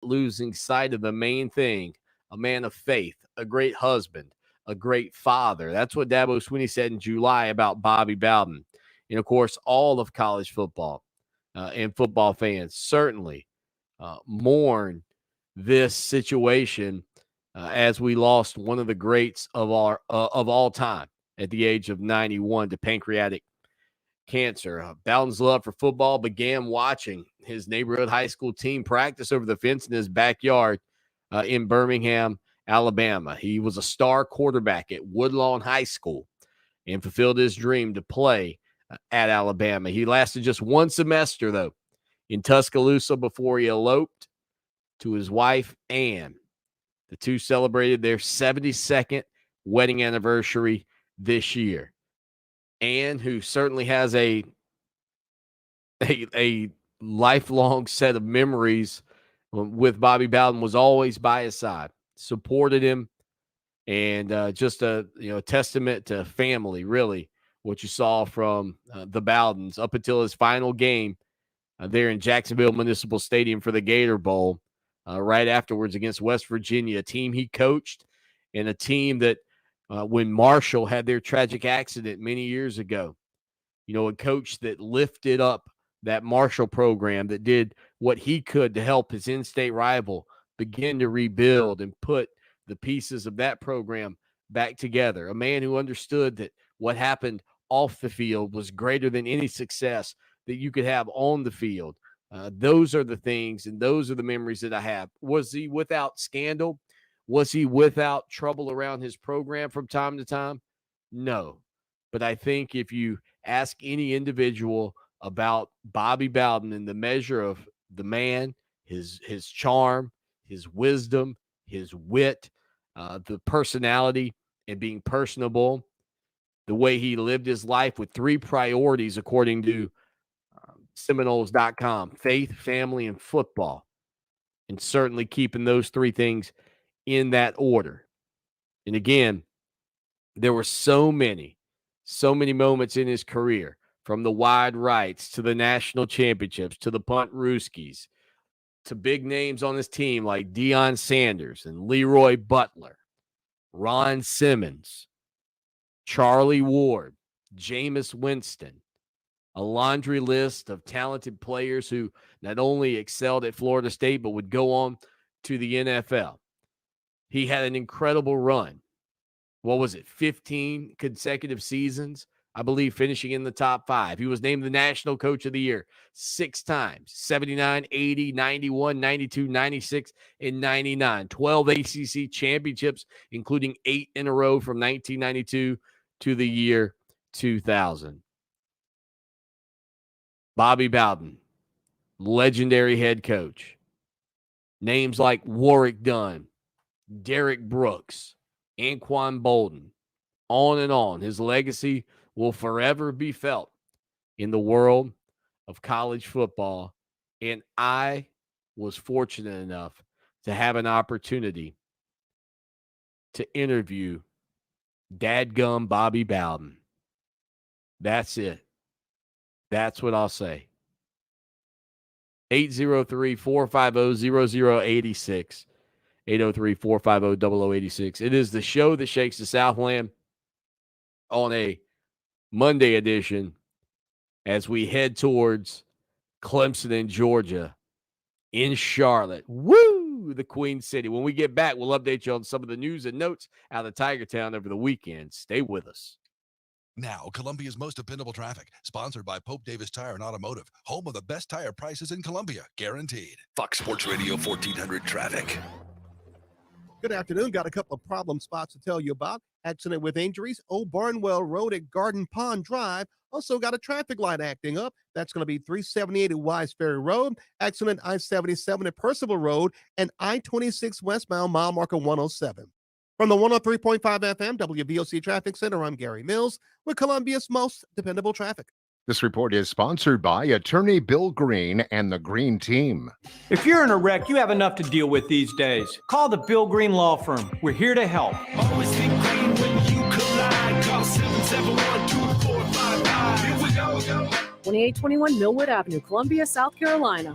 losing sight of the main thing, a man of faith, a great husband, a great father. That's what Dabo Swinney said in July about Bobby Bowden. And, of course, all of college football and football fans certainly mourn this situation as we lost one of the greats of all time at the age of 91 to pancreatic cancer. Bowden's love for football began watching his neighborhood high school team practice over the fence in his backyard in Birmingham, Alabama. He was a star quarterback at Woodlawn High School and fulfilled his dream to play at Alabama. He lasted just one semester, though, in Tuscaloosa before he eloped to his wife, Ann. The two celebrated their 72nd wedding anniversary this year. Ann, who certainly has a lifelong set of memories with Bobby Bowden, was always by his side, supported him, and just a testament to family, really, what you saw from the Bowdens up until his final game there in Jacksonville Municipal Stadium for the Gator Bowl right afterwards against West Virginia, a team he coached and a team that when Marshall had their tragic accident many years ago, a coach that lifted up that Marshall program, that did what he could to help his in-state rival begin to rebuild and put the pieces of that program back together. A man who understood that what happened off the field was greater than any success that you could have on the field. Those are the things, and those are the memories that I have. Was he without scandal? Was he without trouble around his program from time to time? No. But I think if you ask any individual about Bobby Bowden and the measure of the man, his charm, his wisdom, his wit, the personality and being personable, the way he lived his life with three priorities, according to Seminoles.com: faith, family, and football. And certainly keeping those three things in that order. And again, there were so many moments in his career, from the wide rights to the national championships to the punt Rooskies to big names on his team like Deion Sanders and Leroy Butler, Ron Simmons, Charlie Ward, Jameis Winston, a laundry list of talented players who not only excelled at Florida State but would go on to the NFL. He had an incredible run. What was it, 15 consecutive seasons, I believe, finishing in the top 5. He was named the National Coach of the Year 6 times: 79, 80, 91, 92, 96, and 99. 12 ACC championships, including 8 in a row from 1992 to the year 2000. Bobby Bowden, legendary head coach. Names like Warwick Dunn, Derek Brooks, Anquan Bolden, on and on. His legacy will forever be felt in the world of college football. And I was fortunate enough to have an opportunity to interview Dadgum Bobby Bowden. That's it. That's what I'll say. 803-450-0086. 803-450-0086. It is the show that shakes the Southland on a Monday edition as we head towards Clemson in Georgia, in Charlotte. Woo! The Queen City. When we get back, we'll update you on some of the news and notes out of Tiger Town over the weekend. Stay with us. Now, Columbia's most dependable traffic, sponsored by Pope Davis Tire and Automotive, home of the best tire prices in Columbia, guaranteed. Fox Sports Radio 1400 traffic. Good afternoon. Got a couple of problem spots to tell you about. Accident with injuries. Old Barnwell Road at Garden Pond Drive. Also got a traffic light acting up. That's going to be 378 at Wise Ferry Road. Accident I-77 at Percival Road and I-26 westbound mile marker 107. From the 103.5 FM WVOC Traffic Center, I'm Gary Mills with Columbia's most dependable traffic. This report is sponsored by Attorney Bill Green and the Green Team. If you're in a wreck, you have enough to deal with these days. Call the Bill Green Law Firm. We're here to help. Always think green when you collide. Call 771-2455. Here we go. 2821 Millwood Avenue, Columbia, South Carolina.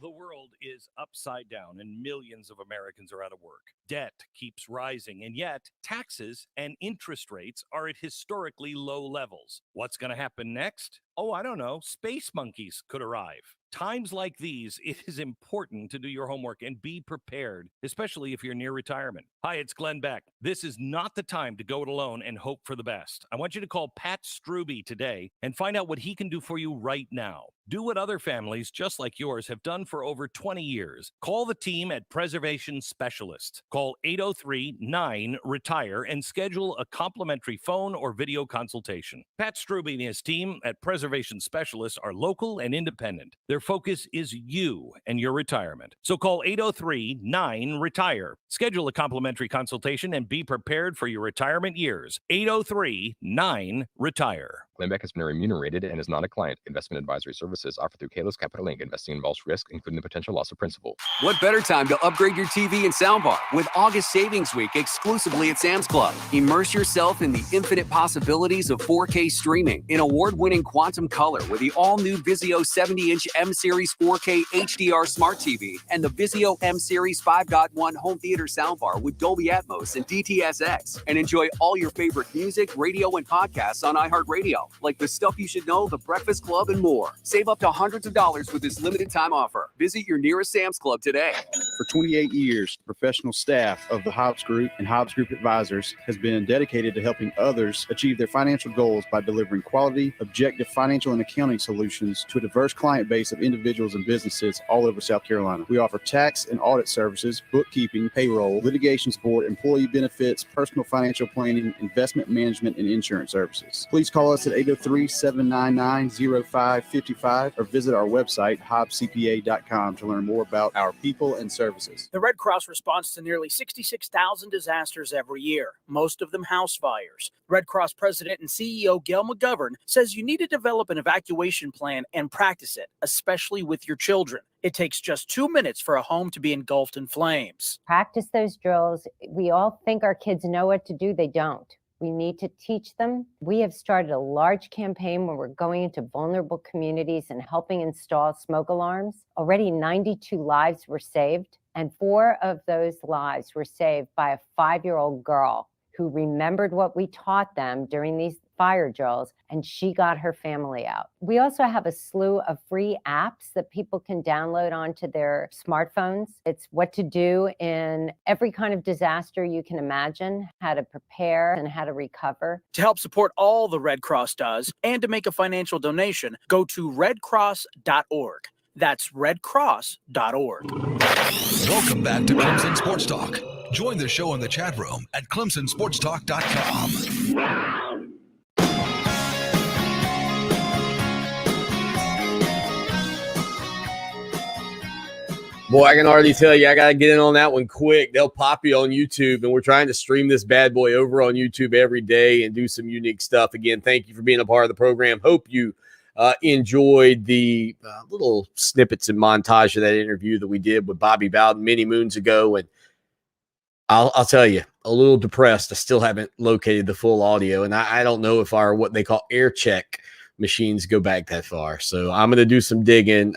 The world is upside down and millions of Americans are out of work. Debt keeps rising, and yet taxes and interest rates are at historically low levels. What's going to happen next? Oh, I don't know. Space monkeys could arrive. Times like these, it is important to do your homework and be prepared, especially if you're near retirement. Hi, it's Glenn Beck. This is not the time to go it alone and hope for the best. I want you to call Pat Struby today and find out what he can do for you right now. Do what other families just like yours have done for over 20 years. Call the team at Preservation Specialists. Call 803-9-RETIRE and schedule a complimentary phone or video consultation. Pat Struby and his team at Preservation Specialists are local and independent. Their focus is you and your retirement. So call 803-9-RETIRE. Schedule a complimentary consultation and be prepared for your retirement years. 803-9-RETIRE. Glenn Beck has been remunerated and is not a client. Investment advisory services offered through Kalos Capital Inc. Investing involves risk, including the potential loss of principal. What better time to upgrade your TV and soundbar with August Savings Week exclusively at Sam's Club. Immerse yourself in the infinite possibilities of 4K streaming in award-winning quantum color with the all-new Vizio 70-inch M-Series 4K HDR Smart TV and the Vizio M-Series 5.1 home theater soundbar with Dolby Atmos and DTS:X. And enjoy all your favorite music, radio, and podcasts on iHeartRadio, like The Stuff You Should Know, The Breakfast Club, and more. Save up to hundreds of dollars with this limited time offer. Visit your nearest Sam's Club today. For 28 years, professional staff of the Hobbs Group and Hobbs Group Advisors has been dedicated to helping others achieve their financial goals by delivering quality, objective financial and accounting solutions to a diverse client base of individuals and businesses all over South Carolina. We offer tax and audit services, bookkeeping, payroll, litigation support, employee benefits, personal financial planning, investment management, and insurance services. Please call us at 803-799-0555 or visit our website, hobbscpa.com, to learn more about our people and services. The Red Cross responds to nearly 66,000 disasters every year, most of them house fires. Red Cross President and CEO Gail McGovern says you need to develop an evacuation plan and practice it, especially with your children. It takes just 2 minutes for a home to be engulfed in flames. Practice those drills. We all think our kids know what to do. They don't. We need to teach them. We have started a large campaign where we're going into vulnerable communities and helping install smoke alarms. Already 92 lives were saved, and 4 of those lives were saved by a 5-year-old girl who remembered what we taught them during these fire drills, and she got her family out. We also have a slew of free apps that people can download onto their smartphones. It's what to do in every kind of disaster you can imagine, how to prepare and how to recover. To help support all the Red Cross does and to make a financial donation, go to redcross.org. That's redcross.org. Welcome back to Clemson Sports Talk. Join the show in the chat room at clemsonsportstalk.com. Boy, I can already tell you, I got to get in on that one quick. They'll pop you on YouTube, and we're trying to stream this bad boy over on YouTube every day and do some unique stuff. Again, thank you for being a part of the program. Hope you enjoyed the little snippets and montage of that interview that we did with Bobby Bowden many moons ago. And I'll tell you, a little depressed. I still haven't located the full audio, and I don't know if our what they call air check machines go back that far. So I'm going to do some digging.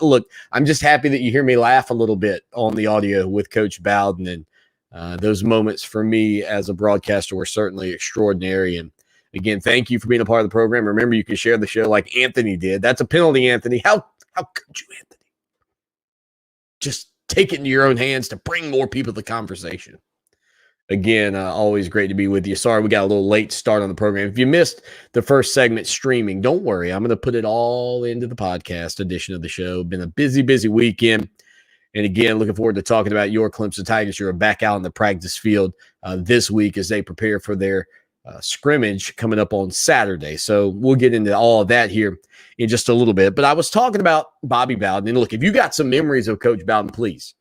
Look, I'm just happy that you hear me laugh a little bit on the audio with Coach Bowden. And those moments for me as a broadcaster were certainly extraordinary. And again, thank you for being a part of the program. Remember, you can share the show like Anthony did. That's a penalty, Anthony. How could you, Anthony? Just take it into your own hands to bring more people to the conversation. Again, always great to be with you. Sorry we got a little late start on the program. If you missed the first segment streaming, don't worry. I'm going to put it all into the podcast edition of the show. Been a busy weekend. And again, looking forward to talking about your Clemson Tigers. You're back out in the practice field this week as they prepare for their scrimmage coming up on Saturday. So we'll get into all of that here in just a little bit. But I was talking about Bobby Bowden. And look, if you got some memories of Coach Bowden, please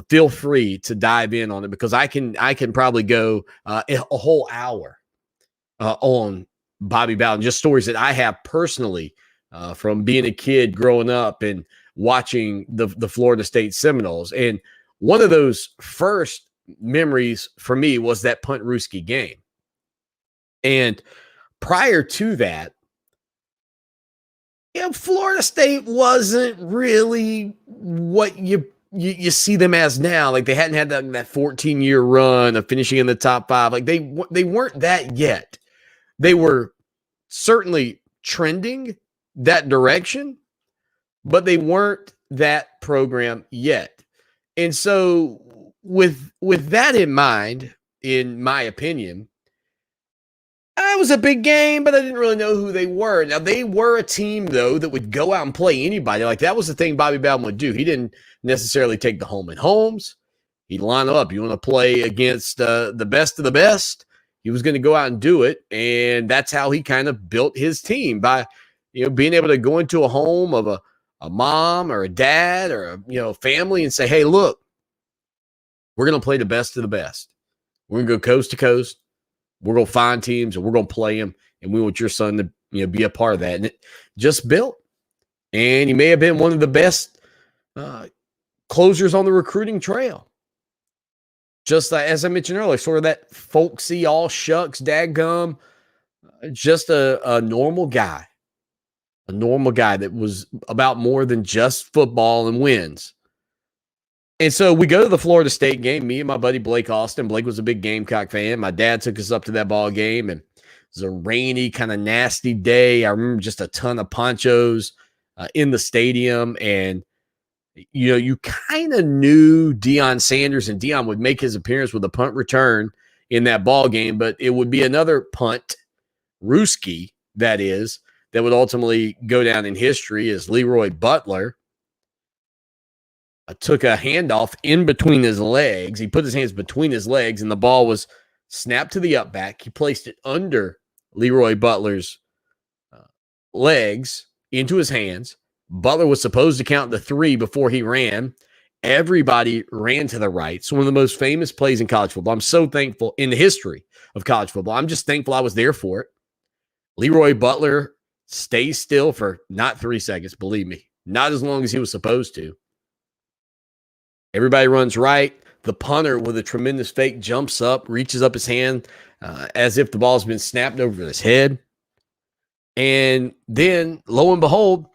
feel free to dive in on it, because I can probably go a whole hour on Bobby Bowden, just stories that I have personally from being a kid growing up and watching the Florida State Seminoles. And one of those first memories for me was that Punt Ruski game. And prior to that, Florida State wasn't really what you see them as now. Like they hadn't had that 14-year run of finishing in the top 5. Like they weren't that yet. They were certainly trending that direction, but they weren't that program yet. And so with that in mind, in my opinion, it was a big game, but I didn't really know who they were. Now, they were a team, though, that would go out and play anybody. Like, that was the thing Bobby Bowden would do. He didn't necessarily take the home and homes. He'd line them up. You want to play against the best of the best? He was going to go out and do it, and that's how he kind of built his team by, being able to go into a home of a mom or a dad or a family and say, hey, look, we're going to play the best of the best. We're going to go coast to coast. We're going to find teams and we're going to play them. And we want your son to be a part of that. And it just built. And he may have been one of the best closers on the recruiting trail. Just as I mentioned earlier, sort of that folksy, all shucks, dadgum, just a normal guy. A normal guy that was about more than just football and wins. And so we go to the Florida State game, me and my buddy Blake Austin. Blake was a big Gamecock fan. My dad took us up to that ball game, and it was a rainy, kind of nasty day. I remember just a ton of ponchos in the stadium. And, you kind of knew Deion Sanders, and Deion would make his appearance with a punt return in that ball game, but it would be another punt, Ruski, that would ultimately go down in history as Leroy Butler took a handoff in between his legs. He put his hands between his legs, and the ball was snapped to the up back. He placed it under Leroy Butler's legs into his hands. Butler was supposed to count the 3 before he ran. Everybody ran to the right. It's one of the most famous plays in college football. I'm so thankful in the history of college football. I'm just thankful I was there for it. Leroy Butler stays still for not 3 seconds, believe me. Not as long as he was supposed to. Everybody runs right. The punter, with a tremendous fake, jumps up, reaches up his hand as if the ball's been snapped over his head. And then, lo and behold,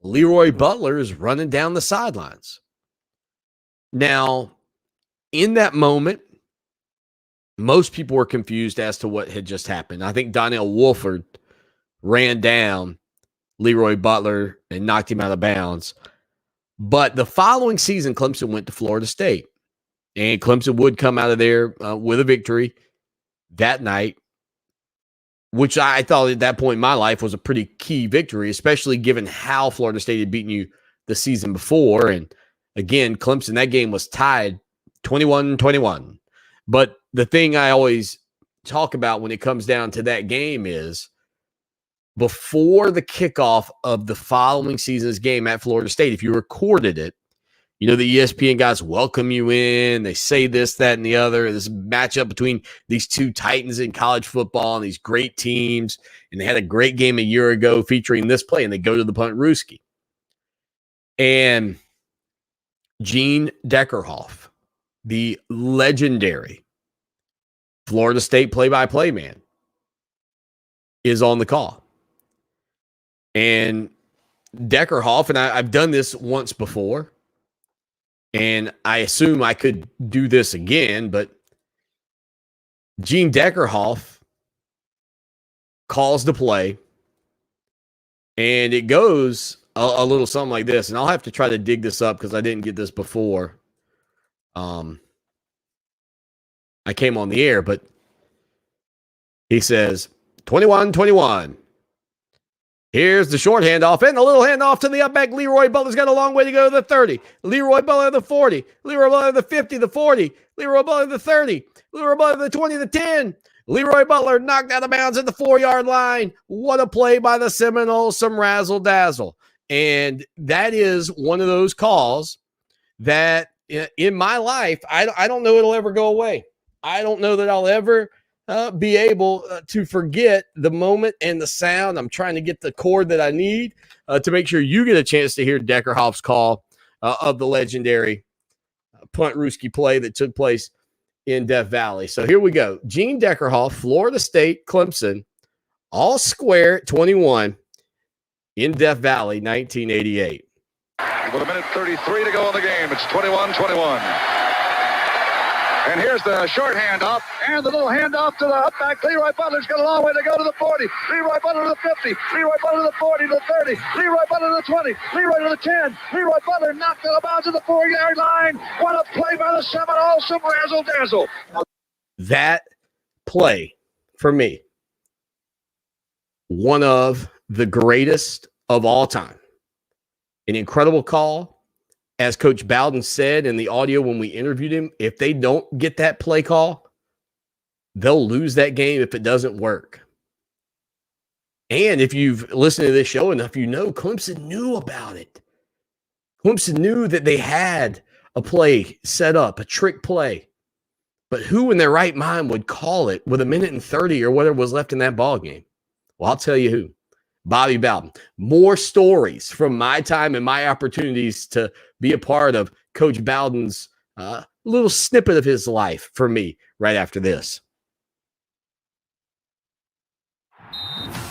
Leroy Butler is running down the sidelines. Now, in that moment, most people were confused as to what had just happened. I think Donnell Wolford ran down Leroy Butler and knocked him out of bounds. But the following season, Clemson went to Florida State, and Clemson would come out of there with a victory that night, which I thought at that point in my life was a pretty key victory, especially given how Florida State had beaten you the season before. And again, Clemson, that game was tied 21-21. But the thing I always talk about when it comes down to that game is before the kickoff of the following season's game at Florida State, if you recorded it, the ESPN guys welcome you in. They say this, that, and the other. This matchup between these two titans in college football and these great teams. And they had a great game a year ago featuring this play, and they go to the punt Ruski. And Gene Deckerhoff, the legendary Florida State play-by-play man, is on the call. And Deckerhoff, and I've done this once before, and I assume I could do this again, but Gene Deckerhoff calls the play, and it goes a little something like this. And I'll have to try to dig this up because I didn't get this before I came on the air, but he says, 21-21. Here's the short handoff and the little handoff to the up back. Leroy Butler's got a long way to go to the 30. Leroy Butler the 40. Leroy Butler the 50, the 40. Leroy Butler the 30. Leroy Butler the 20, the 10. Leroy Butler knocked out of bounds at the 4-yard line. What a play by the Seminoles, some razzle dazzle. And that is one of those calls that in my life, I don't know it'll ever go away. I don't know that I'll ever be able to forget the moment and the sound. I'm trying to get the chord that I need to make sure you get a chance to hear Deckerhoff's call of the legendary punt Ruski play that took place in Death Valley. So here we go. Gene Deckerhoff, Florida State, Clemson, all square at 21. in Death Valley, 1988. With a minute 33 to go in the game, it's 21-21. And here's the short handoff, and the little handoff to the up back. Leroy Butler's got a long way to go to the 40. Leroy Butler to the 50. Leroy Butler to the 40, to the 30. Leroy Butler to the 20. Leroy to the 10. Leroy Butler knocked out of bounds at the 4-yard line. What a play by the Seminoles, some razzle-dazzle. That play, for me, one of the greatest of all time. An incredible call. As Coach Bowden said in the audio when we interviewed him, if they don't get that play call, they'll lose that game if it doesn't work. And if you've listened to this show enough, you know Clemson knew about it. Clemson knew that they had a play set up, a trick play. But who in their right mind would call it with a minute and 30 or whatever was left in that ball game? Well, I'll tell you who. Bobby Bowden. More stories from my time and my opportunities to be a part of Coach Bowden's little snippet of his life for me right after this.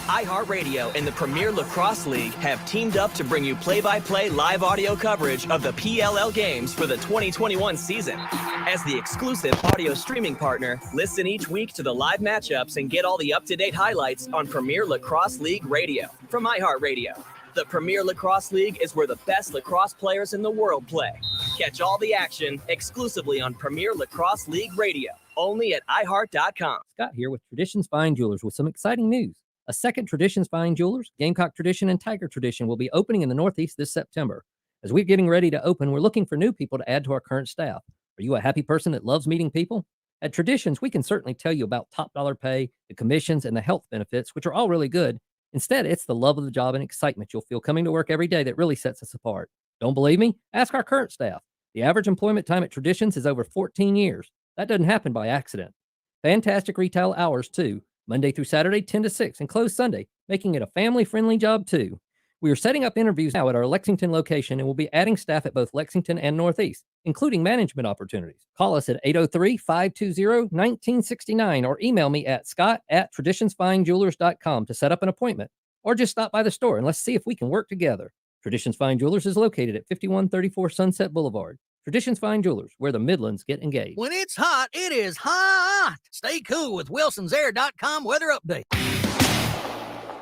iHeartRadio and the Premier Lacrosse League have teamed up to bring you play-by-play live audio coverage of the PLL games for the 2021 season. As the exclusive audio streaming partner, listen each week to the live matchups and get all the up-to-date highlights on Premier Lacrosse League Radio from iHeartRadio. The Premier Lacrosse League is where the best lacrosse players in the world play. Catch all the action exclusively on Premier Lacrosse League Radio, only at iHeart.com. Scott here with Traditions Fine Jewelers with some exciting news. A second Traditions Fine Jewelers, Gamecock Tradition, and Tiger Tradition will be opening in the Northeast this September. As we're getting ready to open, we're looking for new people to add to our current staff. Are you a happy person that loves meeting people? At Traditions, we can certainly tell you about top dollar pay, the commissions, and the health benefits, which are all really good. Instead, it's the love of the job and excitement you'll feel coming to work every day that really sets us apart. Don't believe me? Ask our current staff. The average employment time at Traditions is over 14 years. That doesn't happen by accident. Fantastic retail hours, too. Monday through Saturday, 10 to 6, and closed Sunday, making it a family-friendly job, too. We are setting up interviews now at our Lexington location, and we'll be adding staff at both Lexington and Northeast, including management opportunities. Call us at 803-520-1969 or email me at scott@traditionsfinejewelers.com to set up an appointment, or just stop by the store and let's see if we can work together. Traditions Fine Jewelers is located at 5134 Sunset Boulevard. Traditions Fine Jewelers, where the Midlands get engaged. When it's hot, it is hot. Stay cool with Wilson'sAir.com weather update.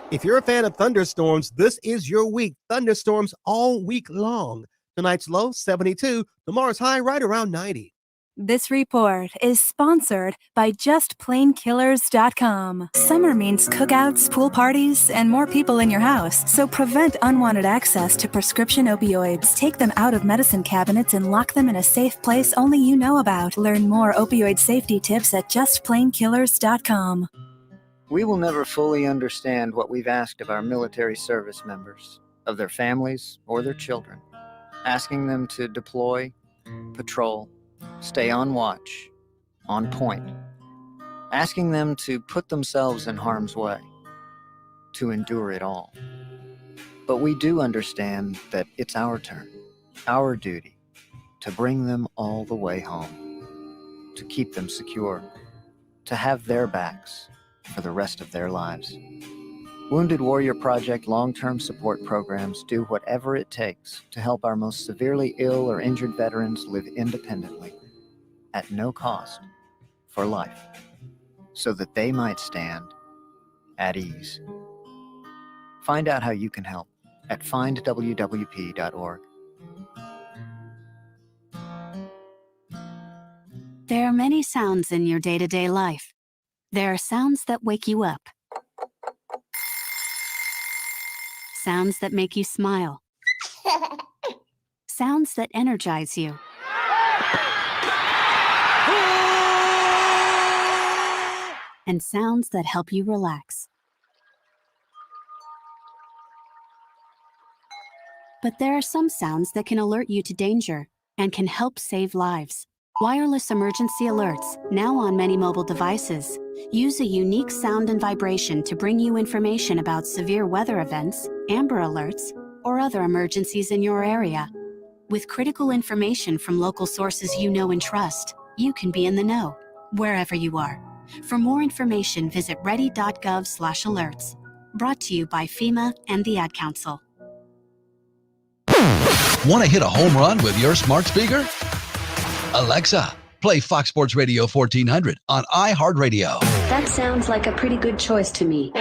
If you're a fan of thunderstorms, this is your week. Thunderstorms all week long. Tonight's low, 72. Tomorrow's high, right around 90. This report is sponsored by JustPlainKillers.com. Summer means cookouts, pool parties, and more people in your house. So prevent unwanted access to prescription opioids. Take them out of medicine cabinets and lock them in a safe place only you know about. Learn more opioid safety tips at JustPlainKillers.com. We will never fully understand what we've asked of our military service members, of their families or their children. Asking them to deploy, patrol, stay on watch, on point. Asking them to put themselves in harm's way, to endure it all. But we do understand that it's our turn, our duty, to bring them all the way home, to keep them secure, to have their backs for the rest of their lives. Wounded Warrior Project long-term support programs do whatever it takes to help our most severely ill or injured veterans live independently, at no cost, for life, so that they might stand at ease. Find out how you can help at findwwp.org. There are many sounds in your day-to-day life. There are sounds that wake you up. Sounds that make you smile. Sounds that energize you. And sounds that help you relax. But there are some sounds that can alert you to danger and can help save lives. Wireless emergency alerts, now on many mobile devices, use a unique sound and vibration to bring you information about severe weather events, Amber Alerts, or other emergencies in your area. With critical information from local sources you know and trust, you can be in the know, wherever you are. For more information, visit ready.gov/alerts. Brought to you by FEMA and the Ad Council. Want to hit a home run with your smart speaker? Alexa, play Fox Sports Radio 1400 on iHeartRadio. That sounds like a pretty good choice to me.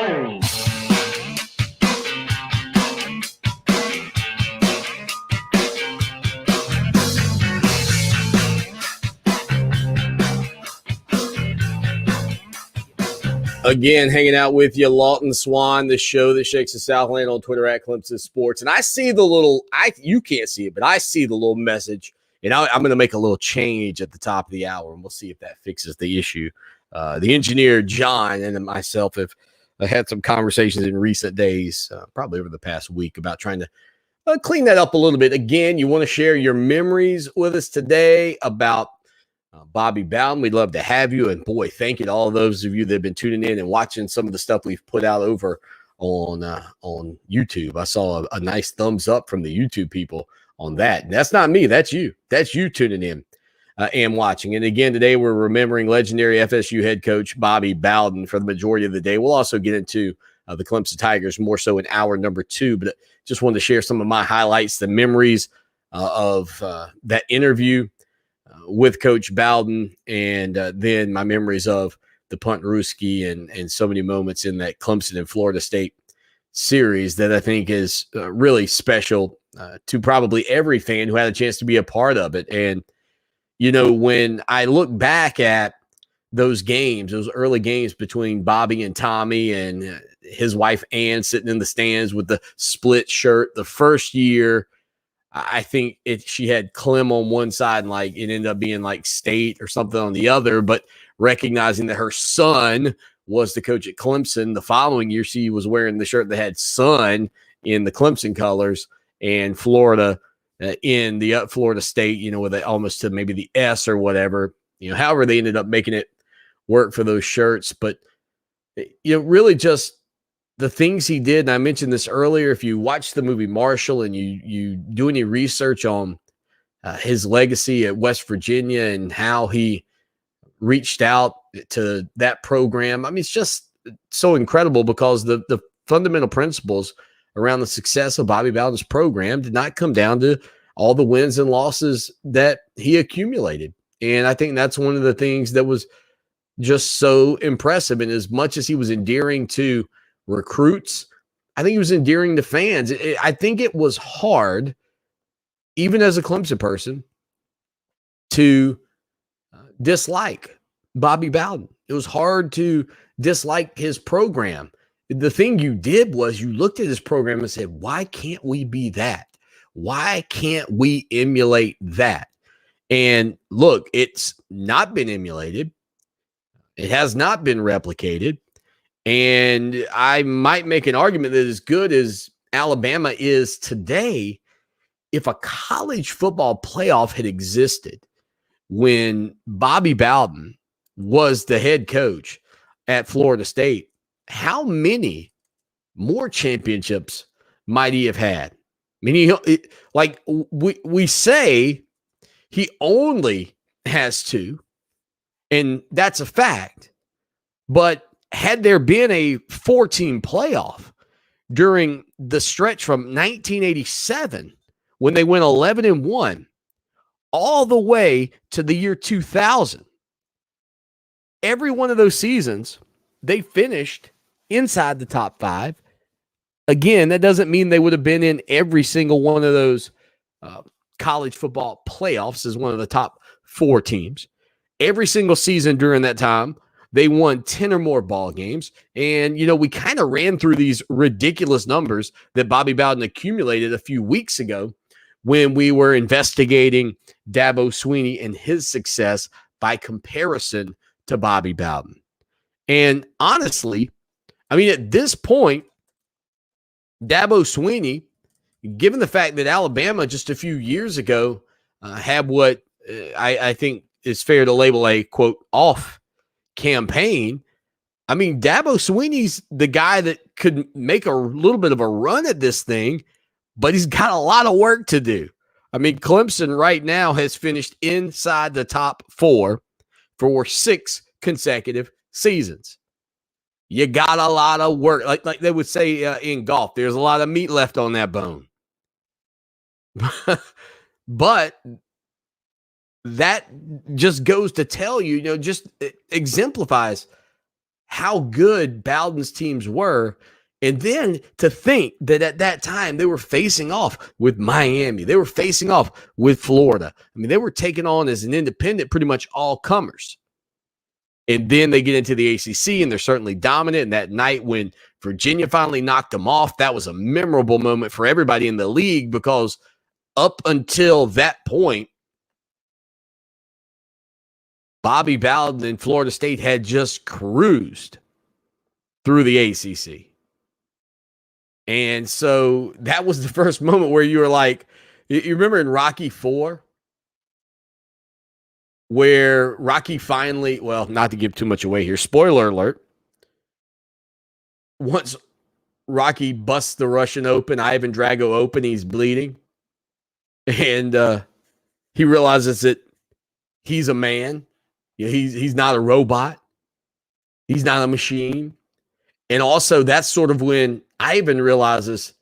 Again, hanging out with you, Lawton Swan, the show that shakes the Southland, on Twitter at Clemson Sports. And I see the little, you can't see it, but I see the little message. And I'm going to make a little change at the top of the hour, and we'll see if that fixes the issue. The engineer, John, and myself have had some conversations in recent days, probably over the past week, about trying to clean that up a little bit. Again, you want to share your memories with us today about Bobby Bowden. We'd love to have you. And boy, thank you to all of those of you that have been tuning in and watching some of the stuff we've put out over on YouTube. I saw a nice thumbs up from the YouTube people on that. And that's not me. That's you. That's you tuning in and watching. And again, today we're remembering legendary FSU head coach Bobby Bowden for the majority of the day. We'll also get into the Clemson Tigers more so in hour number 2, but just wanted to share some of my highlights, the memories of that interview with Coach Bowden, and then my memories of the punt Ruski and so many moments in that Clemson and Florida State series that I think is really special to probably every fan who had a chance to be a part of it. And, you know, when I look back at those games, those early games between Bobby and Tommy and his wife Ann sitting in the stands with the split shirt, the first year, I think she had Clem on one side and like it ended up being like State or something on the other, but recognizing that her son was the coach at Clemson, the following year she was wearing the shirt that had son in the Clemson colors, and Florida in the Florida State, you know, with it almost to maybe the S or whatever, you know, however they ended up making it work for those shirts. But, you know, really just the things he did, and I mentioned this earlier, if you watch the movie Marshall and you do any research on his legacy at West Virginia and how he reached out to that program, I mean, it's just so incredible because the fundamental principles around the success of Bobby Bowden's program did not come down to all the wins and losses that he accumulated. And I think that's one of the things that was just so impressive. And as much as he was endearing to recruits, I think he was endearing to fans. I think it was hard, even as a Clemson person, to dislike Bobby Bowden. It was hard to dislike his program. The thing you did was you looked at his program and said, why can't we be that? Why can't we emulate that? And look, it's not been emulated. It has not been replicated. And I might make an argument that as good as Alabama is today, if a college football playoff had existed when Bobby Bowden was the head coach at Florida State, how many more championships might he have had? I mean, we say he only has 2, and that's a fact. But had there been a 4-team playoff during the stretch from 1987, when they went 11-1, all the way to the year 2000, every one of those seasons, they finished inside the top 5. Again, that doesn't mean they would have been in every single one of those college football playoffs as one of the top 4 teams. Every single season during that time, they won 10 or more ball games. And, you know, we kind of ran through these ridiculous numbers that Bobby Bowden accumulated a few weeks ago when we were investigating Dabo Swanny and his success by comparison to Bobby Bowden. And honestly, I mean, at this point, Dabo Swanny, given the fact that Alabama just a few years ago had what I think is fair to label a, quote, off campaign, I mean, Dabo Swanny's the guy that could make a little bit of a run at this thing, but he's got a lot of work to do. I mean, Clemson right now has finished inside the top 4 for 6 consecutive seasons. You got a lot of work. Like they would say in golf, there's a lot of meat left on that bone. But that just goes to tell you, just exemplifies how good Bowden's teams were. And then to think that at that time they were facing off with Miami. They were facing off with Florida. I mean, they were taking on as an independent pretty much all comers. And then they get into the ACC, and they're certainly dominant. And that night when Virginia finally knocked them off, that was a memorable moment for everybody in the league, because up until that point, Bobby Bowden and Florida State had just cruised through the ACC. And so that was the first moment where you were like, you remember in Rocky IV, where Rocky finally, well, not to give too much away here, spoiler alert, once Rocky busts the Russian open, Ivan Drago open, he's bleeding. And he realizes that he's a man. He's not a robot. He's not a machine. And also that's sort of when Ivan realizes,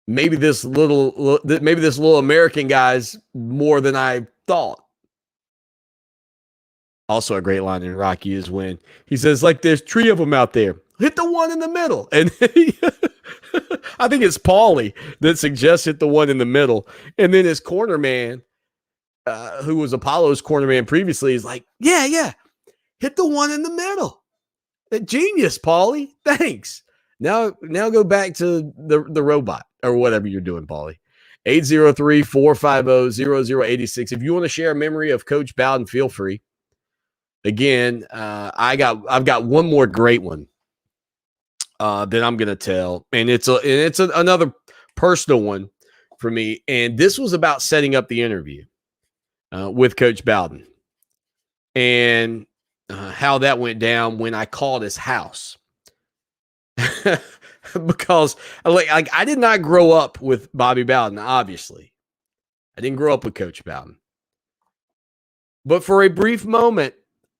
maybe this little American guy's more than I thought. Also a great line in Rocky is when he says, like, there's 3 of them out there. Hit the one in the middle. And I think it's Paulie that suggests hit the one in the middle. And then his corner man, who was Apollo's corner man previously, is like, yeah, hit the one in the middle. Genius, Paulie. Thanks. Now go back to the robot or whatever you're doing, Paulie. 803-450-0086. If you want to share a memory of Coach Bowden, feel free. Again, I've got one more great one that I'm going to tell, and it's another personal one for me. And this was about setting up the interview with Coach Bowden, and how that went down when I called his house. Because I did not grow up with Bobby Bowden, obviously. I didn't grow up with Coach Bowden. But for a brief moment,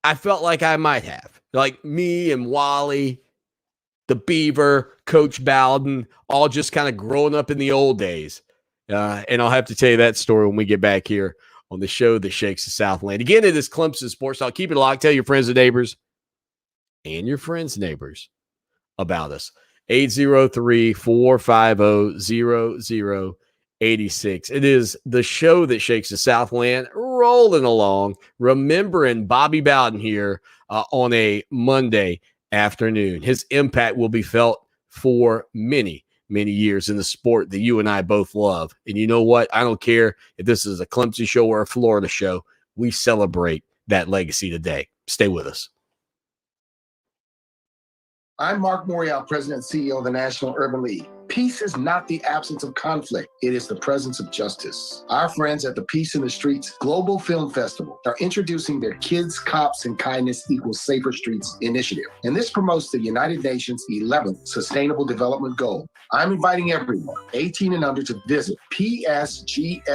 I felt like I might have. Like me and Wally, the Beaver, Coach Bowden, all just kind of growing up in the old days. And I'll have to tell you that story when we get back here on the show that shakes the Southland. Again, it is Clemson Sports. I'll keep it locked. Tell your friends and neighbors and your friends' neighbors about us. 803-450-0086. It is the show that shakes the Southland, rolling along, remembering Bobby Bowden here on a Monday afternoon. His impact will be felt for many, many years in the sport that you and I both love. And you know what? I don't care if this is a Clemson show or a Florida show. We celebrate that legacy today. Stay with us. I'm Mark Morial, President and CEO of the National Urban League. Peace is not the absence of conflict. It is the presence of justice. Our friends at the Peace in the Streets Global Film Festival are introducing their Kids, Cops, and Kindness Equals Safer Streets initiative. And this promotes the United Nations 11th Sustainable Development Goal. I'm inviting everyone, 18 and under, to visit psgff.com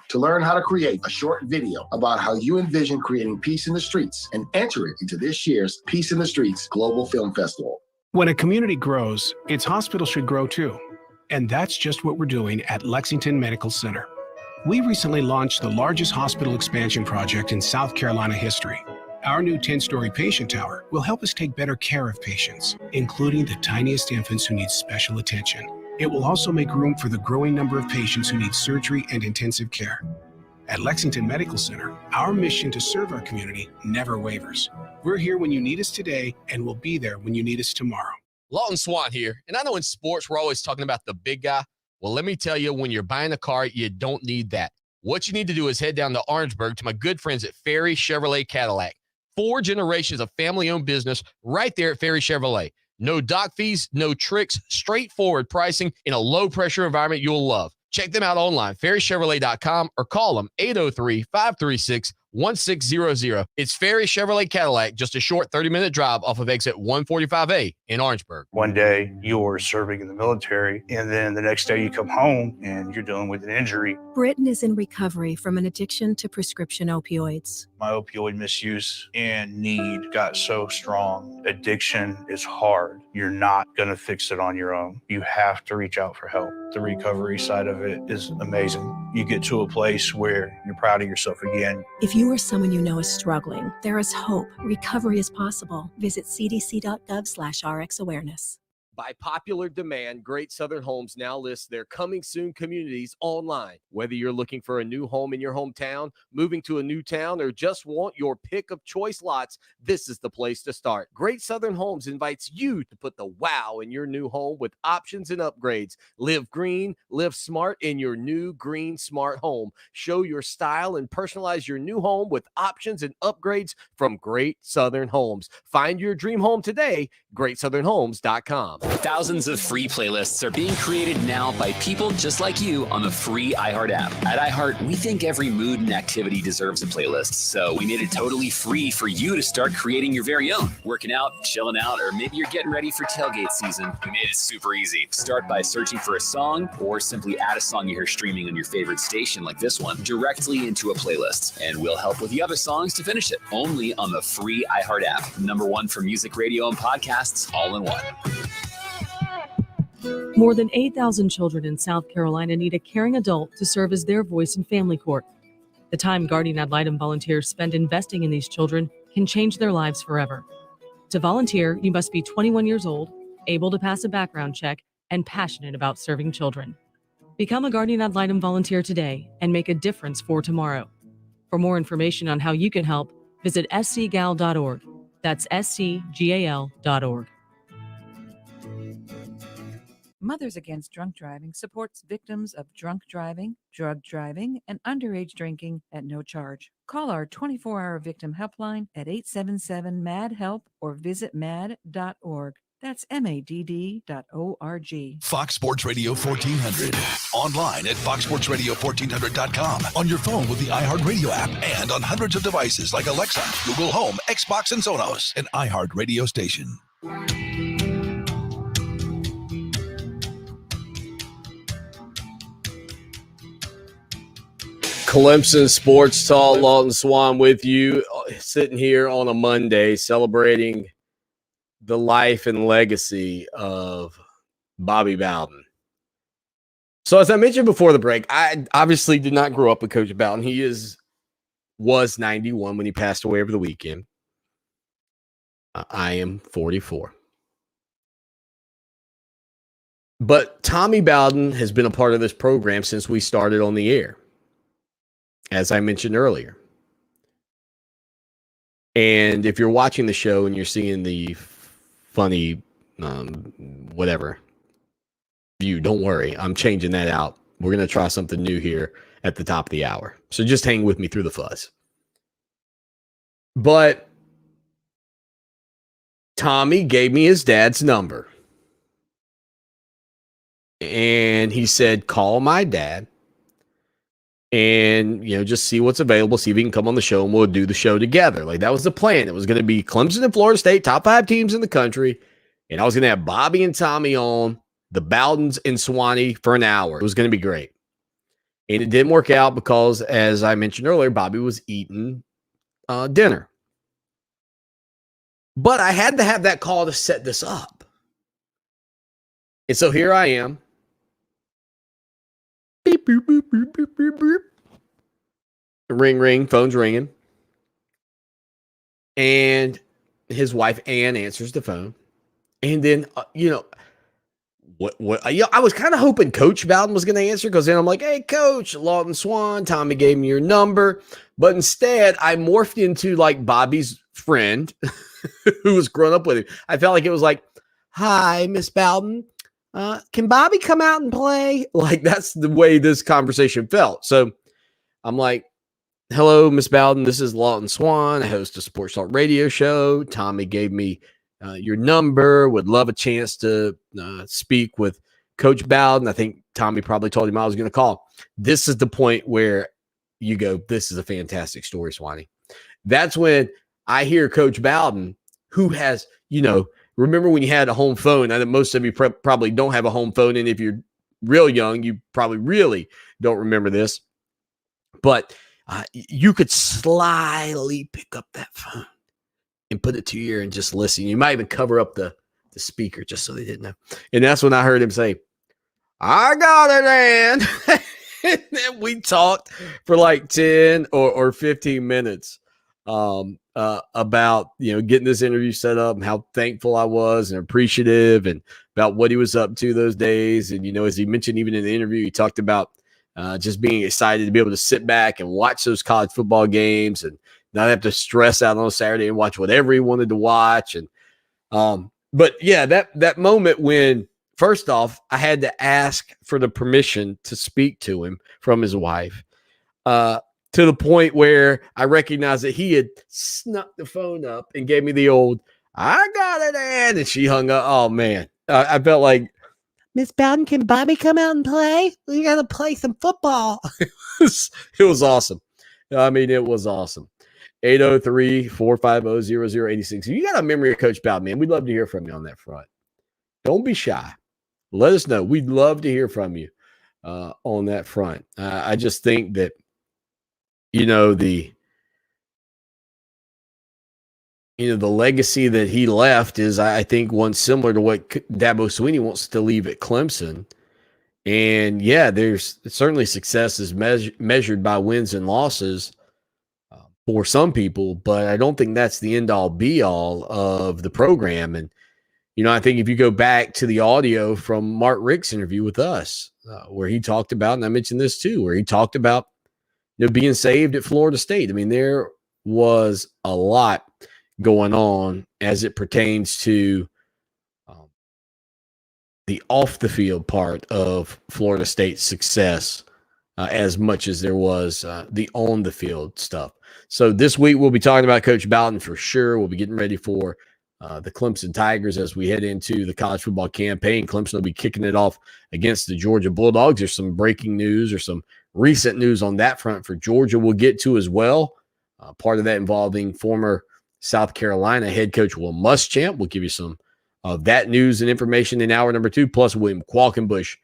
to learn how to create a short video about how you envision creating peace in the streets and enter it into this year's Peace in the Streets Global Film Festival. When a community grows, its hospital should grow too. And that's just what we're doing at Lexington Medical Center. We recently launched the largest hospital expansion project in South Carolina history. Our new 10-story patient tower will help us take better care of patients, including the tiniest infants who need special attention. It will also make room for the growing number of patients who need surgery and intensive care. At Lexington Medical Center, our mission to serve our community never wavers. We're here when you need us today, and we'll be there when you need us tomorrow. Lawton Swan here. And I know in sports, we're always talking about the big guy. Well, let me tell you, when you're buying a car, you don't need that. What you need to do is head down to Orangeburg to my good friends at Ferry Chevrolet Cadillac. 4 generations of family-owned business right there at Ferry Chevrolet. No dock fees, no tricks, straightforward pricing in a low-pressure environment you'll love. Check them out online, ferrychevrolet.com, or call them 803-536-1000. 1600. It's Ferry Chevrolet Cadillac, just a short 30-minute drive off of exit 145A in Orangeburg. One day you're serving in the military, and then the next day you come home and you're dealing with an injury. Britton is in recovery from an addiction to prescription opioids. My opioid misuse and need got so strong. Addiction is hard. You're not going to fix it on your own. You have to reach out for help. The recovery side of it is amazing. You get to a place where you're proud of yourself again. If you or someone you know is struggling, there is hope. Recovery is possible. Visit cdc.gov/RxAwareness. By popular demand, Great Southern Homes now lists their coming soon communities online. Whether you're looking for a new home in your hometown, moving to a new town, or just want your pick of choice lots, this is the place to start. Great Southern Homes invites you to put the wow in your new home with options and upgrades. Live green, live smart in your new green smart home. Show your style and personalize your new home with options and upgrades from Great Southern Homes. Find your dream home today, greatsouthernhomes.com. Thousands of free playlists are being created now by people just like you on the free iHeart app. At iHeart, we think every mood and activity deserves a playlist, so we made it totally free for you to start creating your very own. Working out, chilling out, or maybe you're getting ready for tailgate season. We made it super easy. Start by searching for a song, or simply add a song you hear streaming on your favorite station like this one directly into a playlist, and we'll help with the other songs to finish it. Only on the free iHeart app. #1 for music, radio, and podcasts, all in one. More than 8,000 children in South Carolina need a caring adult to serve as their voice in family court. The time guardian ad litem volunteers spend investing in these children can change their lives forever. To volunteer, you must be 21 years old, able to pass a background check, and passionate about serving children. Become a guardian ad litem volunteer today and make a difference for tomorrow. For more information on how you can help, visit scgal.org. That's scgal.org. Mothers Against Drunk Driving supports victims of drunk driving, drug driving, and underage drinking at no charge. Call our 24-hour victim helpline at 877-MAD-HELP or visit mad.org. That's MADD.org. Fox Sports Radio 1400. Online at foxsportsradio1400.com. On your phone with the iHeartRadio app and on hundreds of devices like Alexa, Google Home, Xbox, and Sonos. An iHeart radio station. Clemson Sports Talk, Lawton Swan with you, sitting here on a Monday celebrating the life and legacy of Bobby Bowden. So as I mentioned before the break, I obviously did not grow up with Coach Bowden. He was 91 when he passed away over the weekend. I am 44. But Tommy Bowden has been a part of this program since we started on the air, as I mentioned earlier. And if you're watching the show and you're seeing the funny whatever view, don't worry. I'm changing that out. We're going to try something new here at the top of the hour. So just hang with me through the fuzz. But Tommy gave me his dad's number. And he said, call my dad and, just see what's available, see if he can come on the show and we'll do the show together. Like, that was the plan. It was going to be Clemson and Florida State, top 5 teams in the country. And I was going to have Bobby and Tommy on, the Bowdens and Swanny for an hour. It was going to be great. And it didn't work out because, as I mentioned earlier, Bobby was eating dinner. But I had to have that call to set this up. And so here I am. Beep, boop, boop, boop, boop, boop, boop. Ring, ring, phone's ringing. And his wife, Ann, answers the phone. And then, I was kind of hoping Coach Bowden was going to answer, because then I'm like, hey, Coach, Lawton Swan, Tommy gave me your number. But instead, I morphed into like Bobby's friend who was grown up with him. I felt like it was like, hi, Miss Bowden. Can Bobby come out and play? Like, that's the way this conversation felt. So I'm like, hello, Miss Bowden. This is Lawton Swan. I host a Sports Talk radio show. Tommy gave me your number. Would love a chance to speak with Coach Bowden. I think Tommy probably told him I was going to call. This is the point where you go, this is a fantastic story, Swanny. that's when I hear Coach Bowden, who has, remember when you had a home phone? I know most of you probably don't have a home phone. And if you're real young, you probably really don't remember this. But you could slyly pick up that phone and put it to your ear and just listen. You might even cover up the speaker just so they didn't know. And that's when I heard him say, I got it, man. And then we talked for like 10 or 15 minutes about, getting this interview set up and how thankful I was and appreciative and about what he was up to those days. And, as he mentioned, even in the interview, he talked about just being excited to be able to sit back and watch those college football games and not have to stress out on a Saturday and watch whatever he wanted to watch. And, but yeah, that moment when, first off, I had to ask for the permission to speak to him from his wife, to the point where I recognized that he had snuck the phone up and gave me the old, I got it, and she hung up. Oh, man. I felt like, Miss Bowden, can Bobby come out and play? We got to play some football. It was awesome. I mean, it was awesome. 803-450-0086. If you got a memory of Coach Bowden, man, we'd love to hear from you on that front. Don't be shy. Let us know. We'd love to hear from you on that front. I just think that, the legacy that he left is, I think, one similar to what Dabo Swanny wants to leave at Clemson. And yeah, there's certainly success is measured by wins and losses for some people, but I don't think that's the end all be all of the program. And, I think if you go back to the audio from Mark Richt's interview with us, where he talked about, and I mentioned this too, where he talked about, being saved at Florida State. I mean, there was a lot going on as it pertains to the off the field part of Florida State's success, as much as there was the on the field stuff. So this week we'll be talking about Coach Bowden for sure. We'll be getting ready for the Clemson Tigers as we head into the college football campaign. Clemson will be kicking it off against the Georgia Bulldogs. There's some breaking news or some recent news on that front for Georgia we'll get to as well. Part of that involving former South Carolina head coach Will Muschamp. We'll give you some of that news and information in hour number 2, plus William Qualkenbush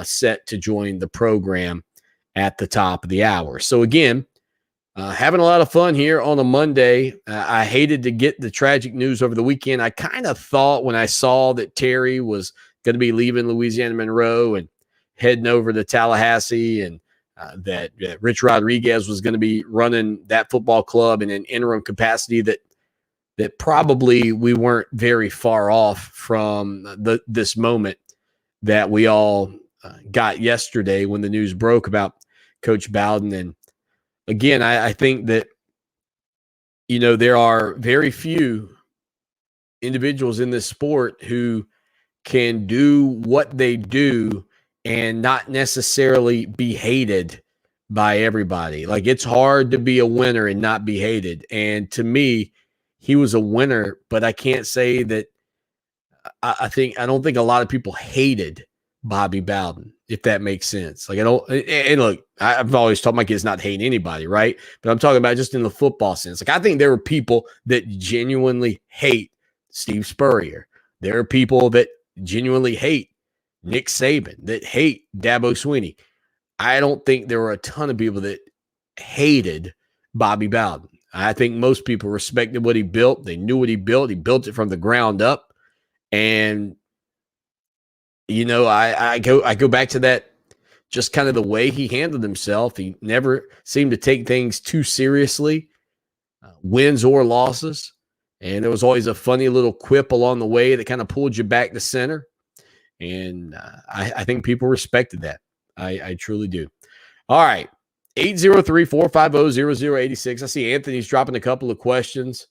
set to join the program at the top of the hour. So again, having a lot of fun here on a Monday. I hated to get the tragic news over the weekend. I kind of thought when I saw that Terry was going to be leaving Louisiana Monroe and heading over to Tallahassee, and that Rich Rodriguez was going to be running that football club in an interim capacity, that probably we weren't very far off from this moment that we all got yesterday when the news broke about Coach Bowden. And again, I think that, there are very few individuals in this sport who can do what they do and not necessarily be hated by everybody. Like, it's hard to be a winner and not be hated. And to me, he was a winner, but I can't say that I don't think a lot of people hated Bobby Bowden, if that makes sense. Like, and look, I've always told my kids not to hate anybody, right? But I'm talking about just in the football sense. Like, I think there are people that genuinely hate Steve Spurrier. There are people that genuinely hate Nick Saban, that hate Dabo Swanny. I don't think there were a ton of people that hated Bobby Bowden. I think most people respected what he built. They knew what he built. He built it from the ground up. And, I go back to that, just kind of the way he handled himself. He never seemed to take things too seriously, wins or losses. And there was always a funny little quip along the way that kind of pulled you back to center. And I think people respected that. I truly do. All right. 803-450-0086. I see Anthony's dropping a couple of questions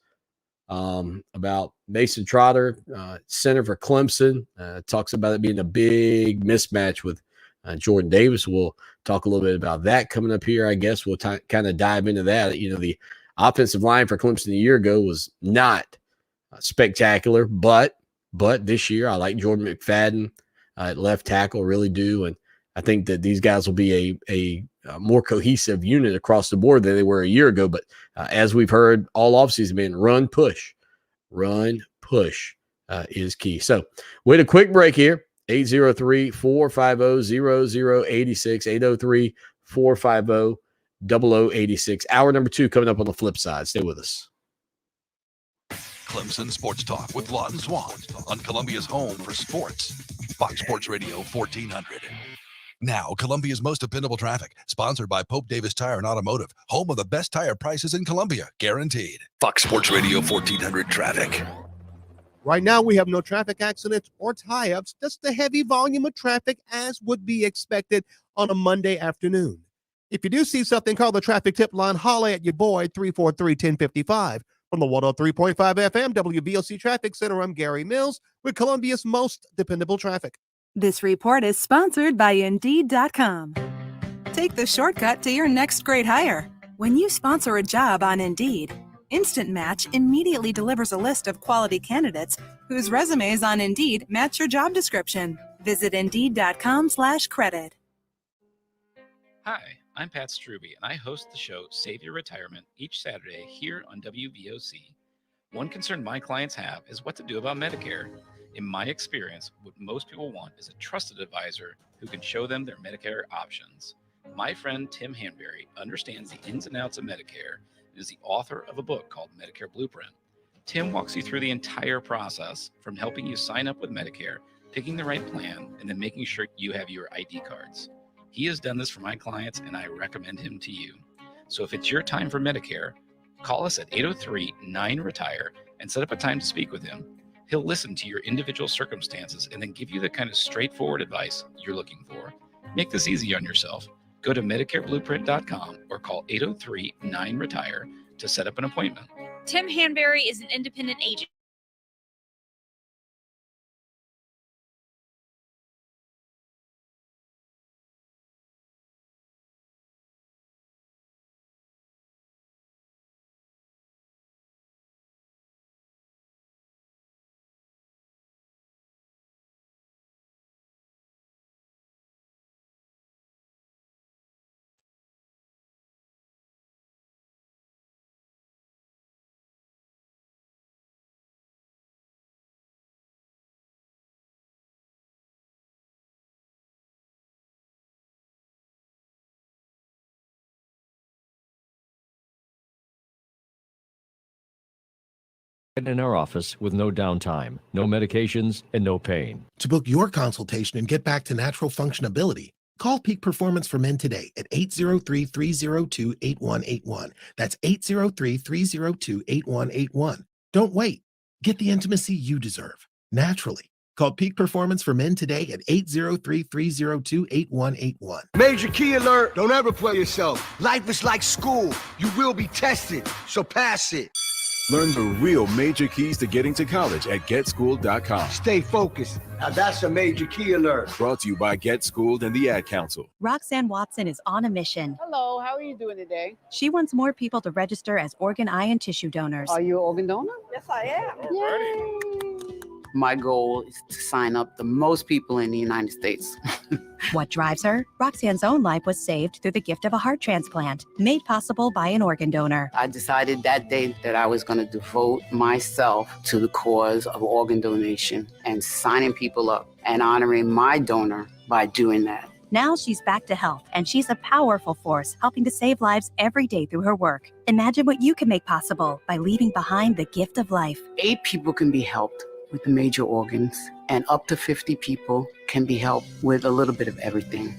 about Mason Trotter, center for Clemson. Talks about it being a big mismatch with Jordan Davis. We'll talk a little bit about that coming up here. I guess we'll kind of dive into that. The offensive line for Clemson a year ago was not spectacular, but this year I like Jordan McFadden at left tackle, really do. And I think that these guys will be a more cohesive unit across the board than they were a year ago. But as we've heard all offseason, been run, push is key. So wait a quick break here. 803-450-0086, 803-450-0086. Hour number 2 coming up on the flip side. Stay with us. Clemson Sports Talk with Lawton Swan on Columbia's home for sports. Fox Sports Radio 1400. Now, Columbia's most dependable traffic, sponsored by Pope Davis Tire and Automotive, home of the best tire prices in Columbia, guaranteed. Fox Sports Radio 1400 traffic. Right now, we have no traffic accidents or tie-ups, just a heavy volume of traffic as would be expected on a Monday afternoon. If you do see something, call the traffic tip line, holler at your boy, 343-1055. From the 103.5 FM WVOC Traffic Center, I'm Gary Mills with Columbia's most dependable traffic. This report is sponsored by Indeed.com. Take the shortcut to your next great hire. When you sponsor a job on Indeed, Instant Match immediately delivers a list of quality candidates whose resumes on Indeed match your job description. Visit Indeed.com/credit. Hi, I'm Pat Struby, and I host the show Save Your Retirement each Saturday here on WVOC. One concern my clients have is what to do about Medicare. In my experience, what most people want is a trusted advisor who can show them their Medicare options. My friend Tim Hanberry understands the ins and outs of Medicare and is the author of a book called Medicare Blueprint. Tim walks you through the entire process, from helping you sign up with Medicare, picking the right plan, and then making sure you have your ID cards. He has done this for my clients, and I recommend him to you. So if it's your time for Medicare, call us at 803-9-RETIRE and set up a time to speak with him. He'll listen to your individual circumstances and then give you the kind of straightforward advice you're looking for. Make this easy on yourself. Go to MedicareBlueprint.com or call 803-9-RETIRE to set up an appointment. Tim Hanberry is an independent agent. In our office with no downtime, no medications, and no pain. To book your consultation and get back to natural functionability, call Peak Performance for Men today at 803-302-8181. That's 803-302-8181. Don't wait. Get the intimacy you deserve, naturally. Call Peak Performance for Men today at 803-302-8181. Major key alert. Don't ever play yourself. Life is like school. You will be tested, so pass it. Learn the real major keys to getting to college at GetSchooled.com. Stay focused. Now that's a major key alert. Brought to you by Get Schooled and the Ad Council. Roxanne Watson is on a mission. Hello, how are you doing today? She wants more people to register as organ, eye, and tissue donors. Are you an organ donor? Yes, I am. Yay. My goal is to sign up the most people in the United States. What drives her? Roxanne's own life was saved through the gift of a heart transplant, made possible by an organ donor. I decided that day that I was going to devote myself to the cause of organ donation and signing people up and honoring my donor by doing that. Now she's back to health, and she's a powerful force helping to save lives every day through her work. Imagine what you can make possible by leaving behind the gift of life. 8 people can be helped with the major organs, and up to 50 people can be helped with a little bit of everything.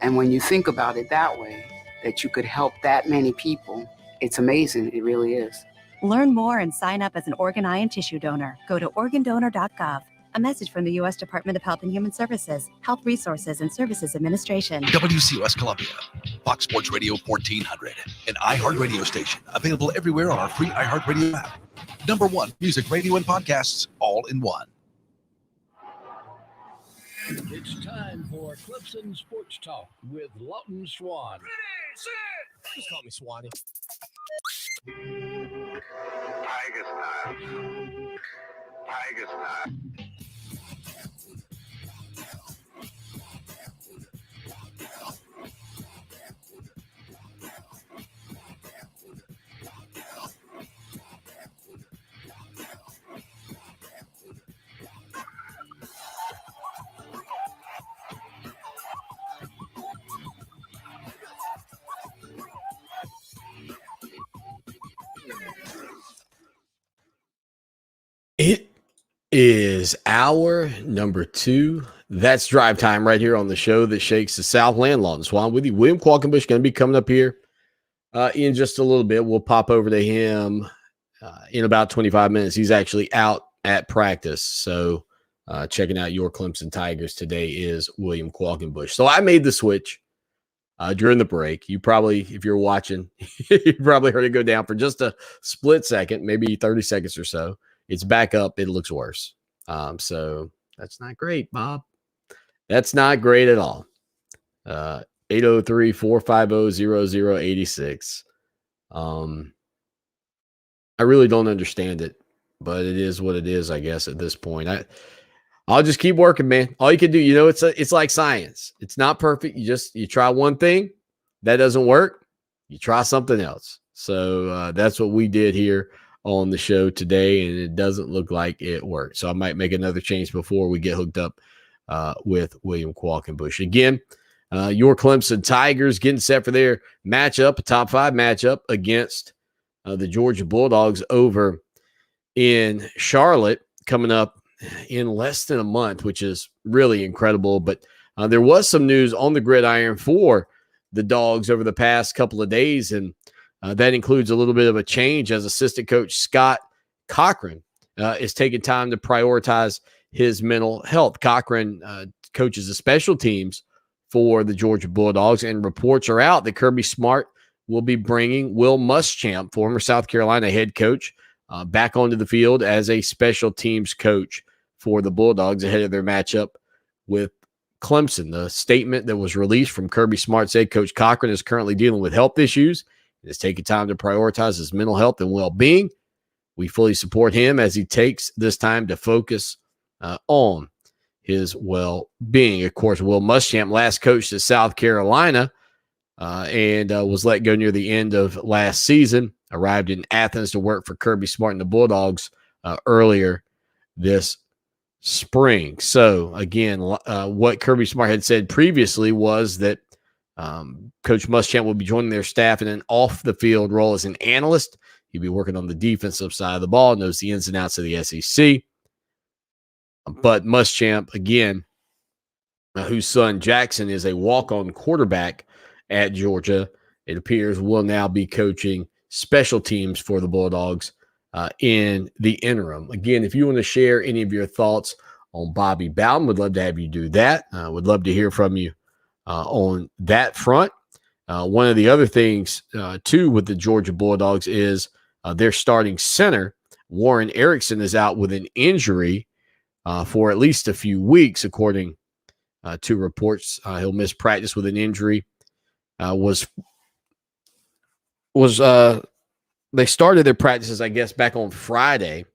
And when you think about it that way, that you could help that many people, it's amazing. It really is. Learn more and sign up as an organ, eye, and tissue donor. Go to organdonor.gov. A message from the U.S. Department of Health and Human Services, Health Resources and Services Administration. WCOS Columbia, Fox Sports Radio 1400, an iHeart radio station, available everywhere on our free iHeart Radio app. #1 music, radio, and podcasts, all in one. It's time for Clemson Sports Talk with Lawton Swan. Just call me Swanny. Tiger style. Tiger style. is hour number 2. That's drive time right here on the show that shakes the Southland. Lawton Swan with you. William Qualkenbush going to be coming up here in just a little bit. We'll pop over to him in about 25 minutes. He's actually out at practice. So checking out your Clemson Tigers today is William Qualkenbush. So I made the switch during the break. You probably, if you're watching, you probably heard it go down for just a split second, maybe 30 seconds or so. It's back up. It looks worse. So that's not great, Bob. That's not great at all. 803-450-0086. I really don't understand it, but it is what it is, I guess, at this point. I'll just keep working, man. All you can do, it's like science. It's not perfect. You try one thing, that doesn't work, you try something else. So that's what we did here on the show today, and it doesn't look like it worked. So I might make another change before we get hooked up with William Qualkenbush. Again, your Clemson Tigers getting set for their matchup, a top 5 matchup against the Georgia Bulldogs over in Charlotte, coming up in less than a month, which is really incredible. But there was some news on the gridiron for the Dogs over the past couple of days, and that includes a little bit of a change as assistant coach Scott Cochran is taking time to prioritize his mental health. Cochran coaches the special teams for the Georgia Bulldogs, and reports are out that Kirby Smart will be bringing Will Muschamp, former South Carolina head coach, back onto the field as a special teams coach for the Bulldogs ahead of their matchup with Clemson. The statement that was released from Kirby Smart said Coach Cochran is currently dealing with health issues. It's taking time to prioritize his mental health and well-being. We fully support him as he takes this time to focus on his well-being. Of course, Will Muschamp last coached at South Carolina and was let go near the end of last season. Arrived in Athens to work for Kirby Smart and the Bulldogs earlier this spring. So, again, what Kirby Smart had said previously was that Coach Muschamp will be joining their staff in an off-the-field role as an analyst. He'll be working on the defensive side of the ball, knows the ins and outs of the SEC. But Muschamp, again, whose son Jackson is a walk-on quarterback at Georgia, it appears will now be coaching special teams for the Bulldogs in the interim. Again, if you want to share any of your thoughts on Bobby Bowden, would love to have you do that. Would love to hear from you on that front. One of the other things, too, with the Georgia Bulldogs is their starting center, Warren Erickson, is out with an injury for at least a few weeks, according to reports. He'll miss practice with an injury. They started their practices, I guess, back on Friday.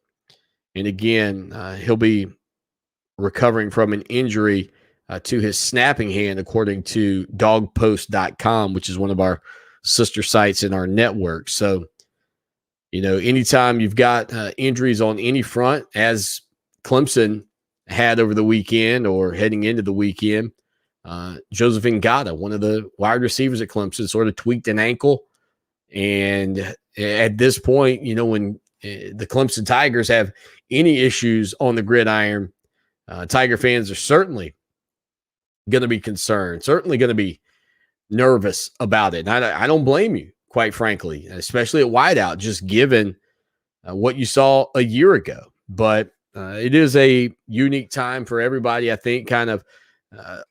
And again, he'll be recovering from an injury to his snapping hand, according to dogpost.com, which is one of our sister sites in our network. So, anytime you've got injuries on any front, as Clemson had over the weekend or heading into the weekend, Joseph Ngata, one of the wide receivers at Clemson, sort of tweaked an ankle. And at this point, when the Clemson Tigers have any issues on the gridiron, Tiger fans are certainly going to be concerned, certainly going to be nervous about it. And I don't blame you, quite frankly, especially at wideout, just given what you saw a year ago. But it is a unique time for everybody, I think, kind of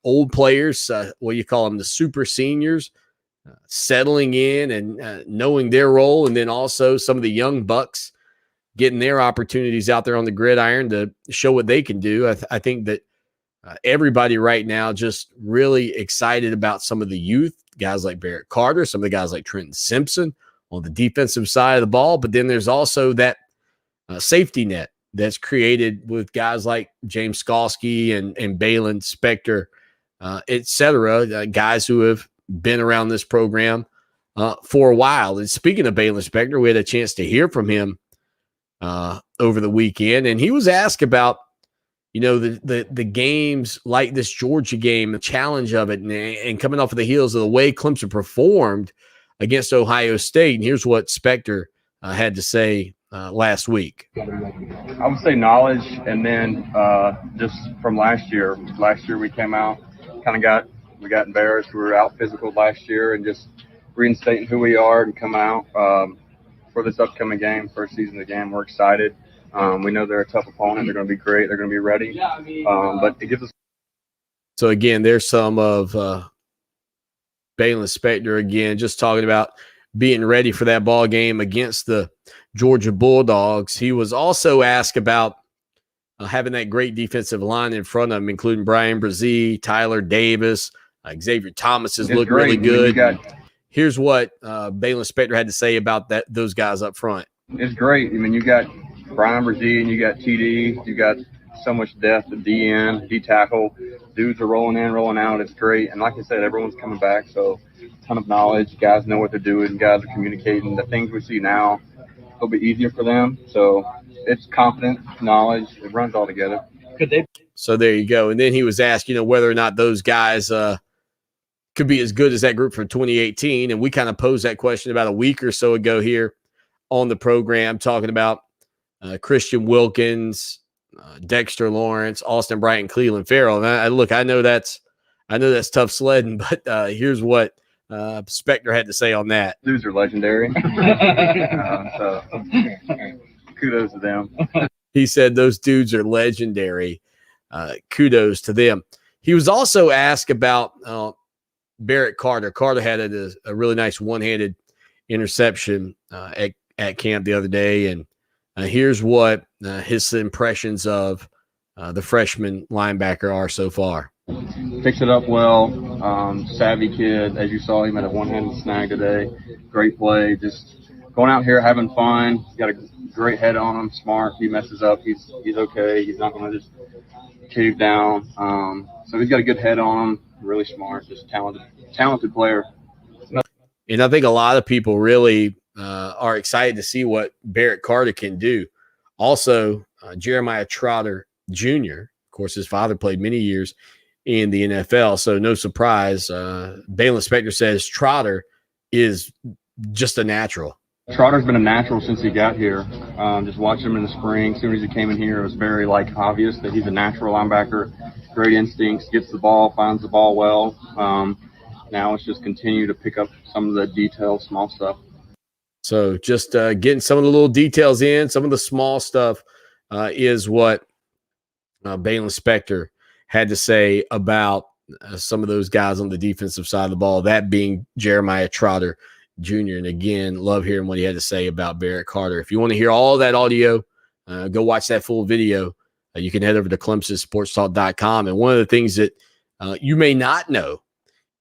old players, what you call them, the super seniors, settling in and knowing their role, and then also some of the young bucks getting their opportunities out there on the gridiron to show what they can do. I think that everybody right now just really excited about some of the youth, guys like Barrett Carter, some of the guys like Trenton Simpson on the defensive side of the ball. But then there's also that safety net that's created with guys like James Skalski and Balin Spector, et cetera, guys who have been around this program for a while. And speaking of Balin Spector, we had a chance to hear from him over the weekend, and he was asked about, the games like this Georgia game, the challenge of it, and coming off of the heels of the way Clemson performed against Ohio State. And here's what Spector had to say last week? I would say knowledge, and then just from last year. Last year we came out, we got embarrassed. We were out physical last year, and just reinstating who we are and coming out for this upcoming game, first season of the game. We're excited. We know they're a tough opponent. They're going to be great. They're going to be ready. But it gives us. So again, there's some of Balin Spector again, just talking about being ready for that ball game against the Georgia Bulldogs. He was also asked about having that great defensive line in front of him, including Brian Brzee, Tyler Davis, Xavier Thomas has looked really good. Here's what Balin Spector had to say about those guys up front. It's great. I mean, you got Brian Brzee and you got TD. You got so much depth at DN, D tackle. Dudes are rolling in, rolling out. It's great. And like I said, everyone's coming back. So a ton of knowledge. Guys know what they're doing. Guys are communicating. The things we see now, it'll be easier for them. So it's confidence, knowledge. It runs all together. So there you go. And then he was asked, whether or not those guys could be as good as that group from 2018. And we kind of posed that question about a week or so ago here on the program, talking about Christian Wilkins, Dexter Lawrence, Austin Bryant, Cleveland Farrell. And I know that's tough sledding, but here's what Spector had to say on that. Dudes are legendary. So kudos to them. He said those dudes are legendary. Kudos to them. He was also asked about Barrett Carter. Carter had a really nice one-handed interception at camp the other day, and here's what his impressions of the freshman linebacker are so far. Picks it up well. Savvy kid. As you saw, him at a one-handed snag today. Great play. Just going out here having fun. He's got a great head on him. Smart. If he messes up, he's okay. He's not going to just cave down. So he's got a good head on him. Really smart. Just talented player. And I think a lot of people really are excited to see what Barrett Carter can do. Also, Jeremiah Trotter Jr., of course, his father played many years in the NFL, so no surprise. Balin Spector says Trotter is just a natural. Trotter's been a natural since he got here. Just watching him in the spring, as soon as he came in here, it was very obvious that he's a natural linebacker. Great instincts, gets the ball, finds the ball well. Now it's just continue to pick up some of the details, small stuff. So just getting some of the little details in, some of the small stuff is what Balin Spector had to say about some of those guys on the defensive side of the ball, that being Jeremiah Trotter Jr. And again, love hearing what he had to say about Barrett Carter. If you want to hear all that audio, go watch that full video. You can head over to ClemsonSportsTalk.com. And one of the things that you may not know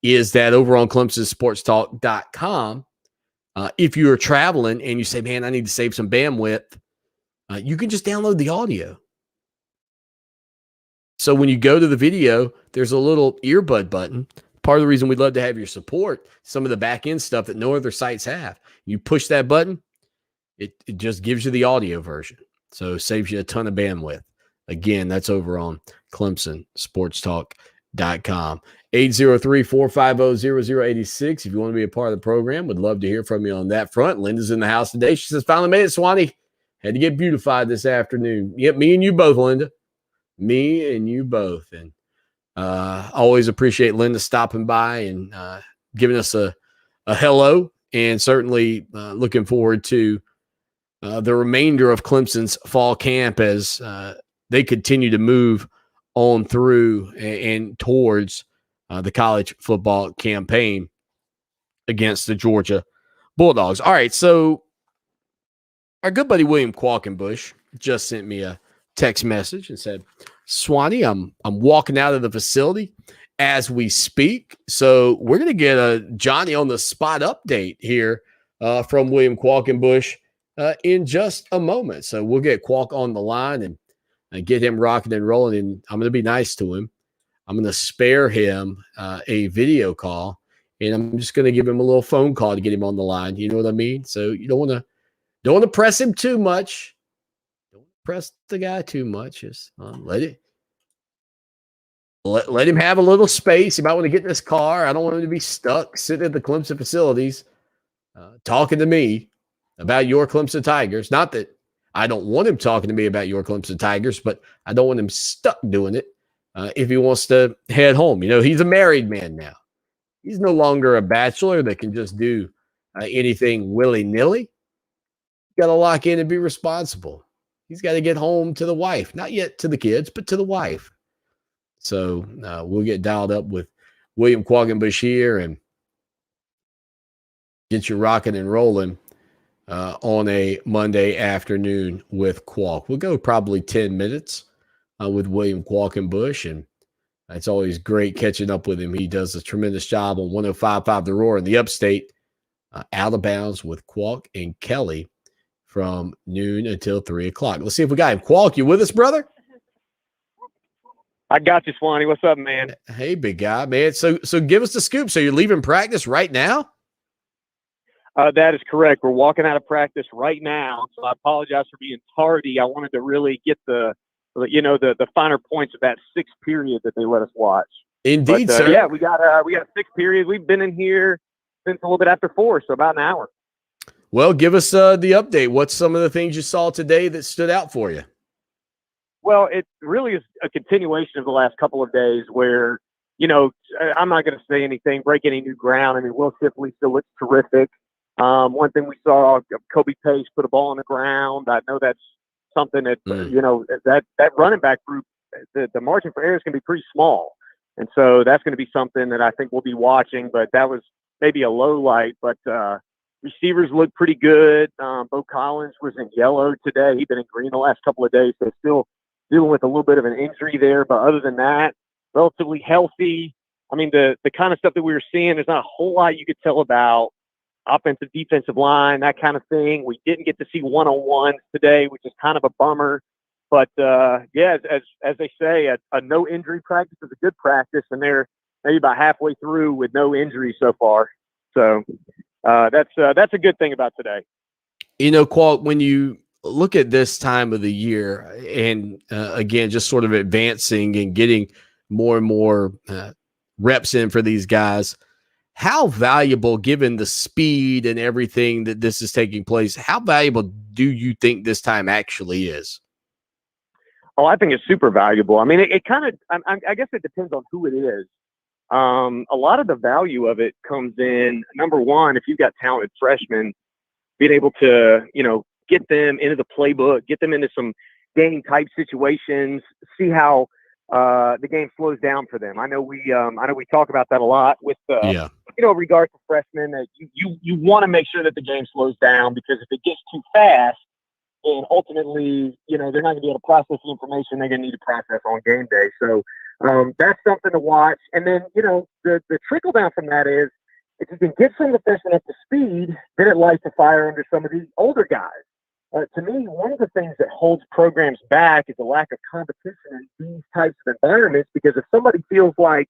is that over on ClemsonSportsTalk.com, if you are traveling and you say, man, I need to save some bandwidth, you can just download the audio. So when you go to the video, there's a little earbud button. Part of the reason we'd love to have your support, some of the back end stuff that no other sites have. You push that button, it just gives you the audio version. So it saves you a ton of bandwidth. Again, that's over on ClemsonSportsTalk.com. 803-450-0086. If you want to be a part of the program, would love to hear from you on that front. Linda's in the house today. She says, finally made it, Swanny. Had to get beautified this afternoon. Yep, me and you both, Linda. Me and you both. And always appreciate Linda stopping by and giving us a hello. And certainly looking forward to the remainder of Clemson's fall camp as they continue to move on through and towards the college football campaign against the Georgia Bulldogs. All right, so our good buddy William Qualkenbush just sent me a text message and said, Swanny, I'm walking out of the facility as we speak. So we're going to get a Johnny on the spot update here from William Qualkenbush in just a moment. So we'll get Qualk on the line and get him rocking and rolling. And I'm going to be nice to him. I'm going to spare him a video call, and I'm just going to give him a little phone call to get him on the line. You know what I mean? So you don't want to press him too much. Don't press the guy too much. Just let him have a little space. He might want to get in his car. I don't want him to be stuck sitting at the Clemson facilities talking to me about your Clemson Tigers. Not that I don't want him talking to me about your Clemson Tigers, but I don't want him stuck doing it if he wants to head home. He's a married man now. He's no longer a bachelor that can just do anything willy-nilly. Got to lock in and be responsible. He's got to get home to the wife, not yet to the kids, but to the wife. So we'll get dialed up with William Qualkenbush here and get you rocking and rolling on a Monday afternoon with Qualk. We'll go probably 10 minutes with William Qualkenbush, and it's always great catching up with him. He does a tremendous job on 105.5 The Roar in the upstate, out of bounds with Qualk and Kelly from noon until 3 o'clock. Let's see if we got him. Qualk, you with us, brother? I got you, Swanny. What's up, man? Hey, big guy, man. So give us the scoop. So you're leaving practice right now? That is correct. We're walking out of practice right now, so I apologize for being tardy. I wanted to really get the finer points of that sixth period that they let us watch. Indeed, sir. Yeah, we got 6 periods. We've been in here since a little bit after 4, so about an hour. Well, give us the update. What's some of the things you saw today that stood out for you? Well, it really is a continuation of the last couple of days where, I'm not going to say anything, break any new ground. I mean, Will Shipley still looks terrific. One thing we saw, Kobe Pace put a ball on the ground. I know that's something that, that running back group, the margin for error is going to be pretty small. And so that's going to be something that I think we'll be watching, but that was maybe a low light. But receivers look pretty good. Bo Collins was in yellow today. He'd been in green the last couple of days, so still dealing with a little bit of an injury there. But other than that, relatively healthy. I mean, the kind of stuff that we were seeing, there's not a whole lot you could tell about offensive, defensive line, that kind of thing. We didn't get to see one-on-ones today, which is kind of a bummer. But, as they say, a no injury practice is a good practice, and they're maybe about halfway through with no injuries so far. So that's a good thing about today. Qualt, when you look at this time of the year and, again, just sort of advancing and getting more and more reps in for these guys, how valuable, given the speed and everything that this is taking place, how valuable do you think this time actually is? Oh, I think it's super valuable. I mean, it kind of, I guess it depends on who it is. A lot of the value of it comes in, number one, if you've got talented freshmen, being able to, get them into the playbook, get them into some game type situations, see how the game slows down for them. I know we talk about that a lot with, regard to freshmen, that you want to make sure that the game slows down, because if it gets too fast, and ultimately, they're not going to be able to process the information they're going to need to process on game day. So that's something to watch. And then, the trickle down from that is, if you can get some of the freshmen up to speed, then it lights a fire under some of these older guys. To me, one of the things that holds programs back is the lack of competition in these types of environments, because if somebody feels like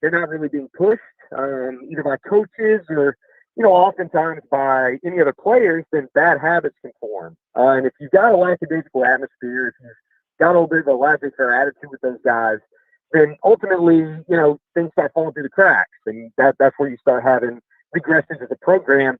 they're not really being pushed, either by coaches or, oftentimes by any other players, then bad habits can form. And if you've got a lackadaisical atmosphere, if you've got a little bit of a laissez-faire attitude with those guys, then ultimately, things start falling through the cracks. And that's where you start having regressions as a program.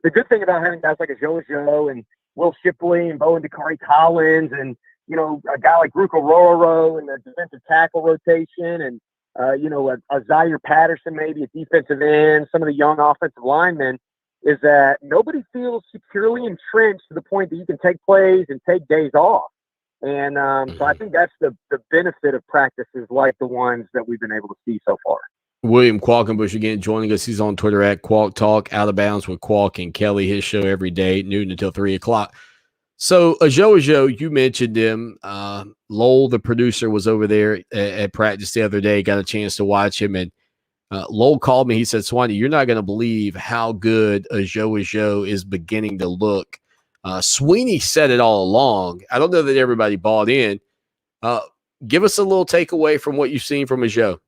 The good thing about having guys like a Joe and Will Shipley and Bowen Dakari Collins and, a guy like Ruko Rororo in the defensive tackle rotation and, a Zaire Patterson, maybe a defensive end, some of the young offensive linemen, is that nobody feels securely entrenched to the point that you can take plays and take days off. And so I think that's the benefit of practices like the ones that we've been able to see so far. William Qualkenbush again joining us. He's on Twitter at Qualk Talk, Out of Bounds with Qualk and Kelly, his show every day, noon until 3 o'clock. So Ajo, you mentioned him. Lowell, the producer, was over there at practice the other day, got a chance to watch him. And Lowell called me. He said, Swanny, you're not going to believe how good Ajo is beginning to look. Sweeney said it all along. I don't know that everybody bought in. Give us a little takeaway from what you've seen from Ajo.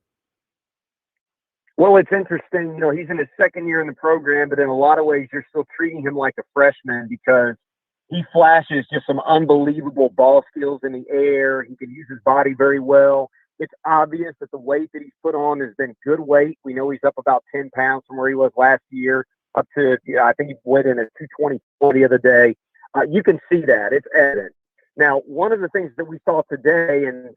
Well, it's interesting. He's in his second year in the program, but in a lot of ways, you're still treating him like a freshman because he flashes just some unbelievable ball skills in the air. He can use his body very well. It's obvious that the weight that he's put on has been good weight. We know he's up about 10 pounds from where he was last year, up to, I think he weighed in at 224 the other day. You can see that. It's evident. Now, one of the things that we saw today, and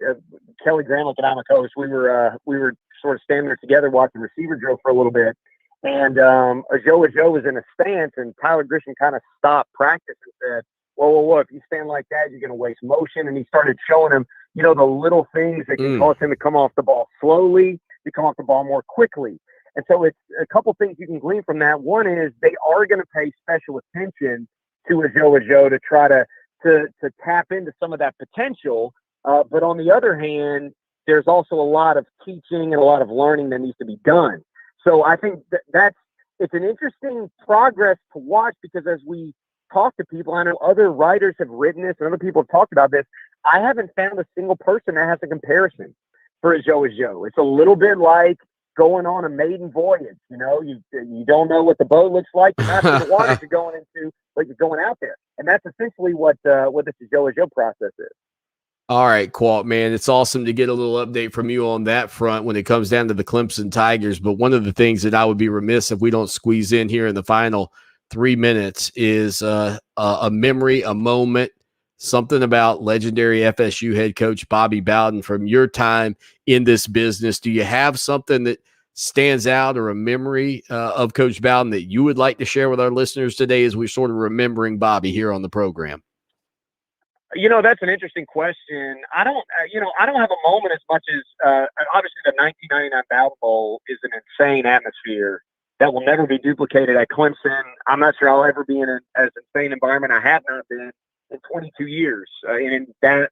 Kelly Graham and I'm a coach, we were sort of standing there together watching receiver drill for a little bit, and Ajo was in a stance, and Tyler Grisham kind of stopped practice and said, whoa, if you stand like that, you're going to waste motion. And he started showing him, the little things that can cause him to come off the ball slowly, to come off the ball more quickly. And so it's a couple things you can glean from that. One is they are going to pay special attention to Ajo to try to tap into some of that potential. But on the other hand, there's also a lot of teaching and a lot of learning that needs to be done. So I think it's an interesting progress to watch, because as we talk to people, I know other writers have written this and other people have talked about this. I haven't found a single person that has a comparison for Ajo. It's a little bit like going on a maiden voyage. You don't know what the boat looks like. You're not sure the waters you're going into, but you're going out there. And that's essentially what this Ajo process is. All right, Qualt, man, it's awesome to get a little update from you on that front when it comes down to the Clemson Tigers. But one of the things that I would be remiss if we don't squeeze in here in the final 3 minutes is a memory, a moment, something about legendary FSU head coach Bobby Bowden from your time in this business. Do you have something that stands out, or a memory of Coach Bowden that you would like to share with our listeners today as we're sort of remembering Bobby here on the program? That's an interesting question. I don't have a moment as much as obviously the 1999 Bowden Bowl is an insane atmosphere that will never be duplicated at Clemson. I'm not sure I'll ever be in as insane environment. I have not been in 22 years in that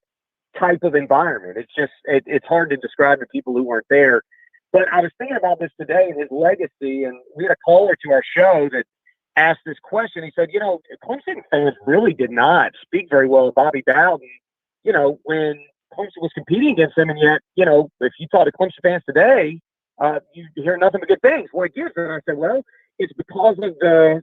type of environment. It's just it's hard to describe to people who weren't there. But I was thinking about this today and his legacy, and we had a caller to our show that asked this question. He said, Clemson fans really did not speak very well of Bobby Bowden, when Clemson was competing against him. And yet, if you talk to Clemson fans today, you hear nothing but good things. What gives? And I said, well, it's because of the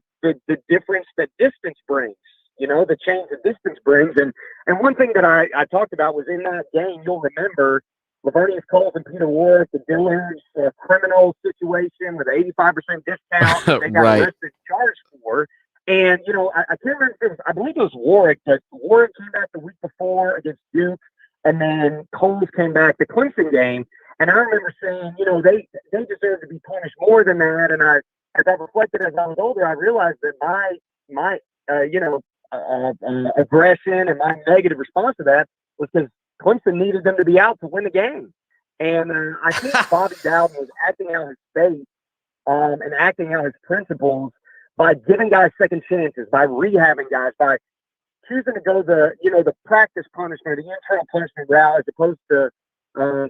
difference that distance brings, the change that distance brings. And one thing that I talked about was in that game, you'll remember, Lavernius Coles and Peter Warrick, the Dillard's criminal situation with an 85% discount they got Right. arrested, charged for. And, I can't remember if it was, I believe it was Warrick, but Warrick came back the week before against Duke, and then Coles came back the Clemson game. And I remember saying, they deserve to be punished more than that. And as I reflected as I was older, I realized that my aggression and my negative response to that was because Clemson needed them to be out to win the game. And I think Bobby Bowden was acting out his faith and acting out his principles by giving guys second chances, by rehabbing guys, by choosing to go the practice punishment, the internal punishment route, as opposed to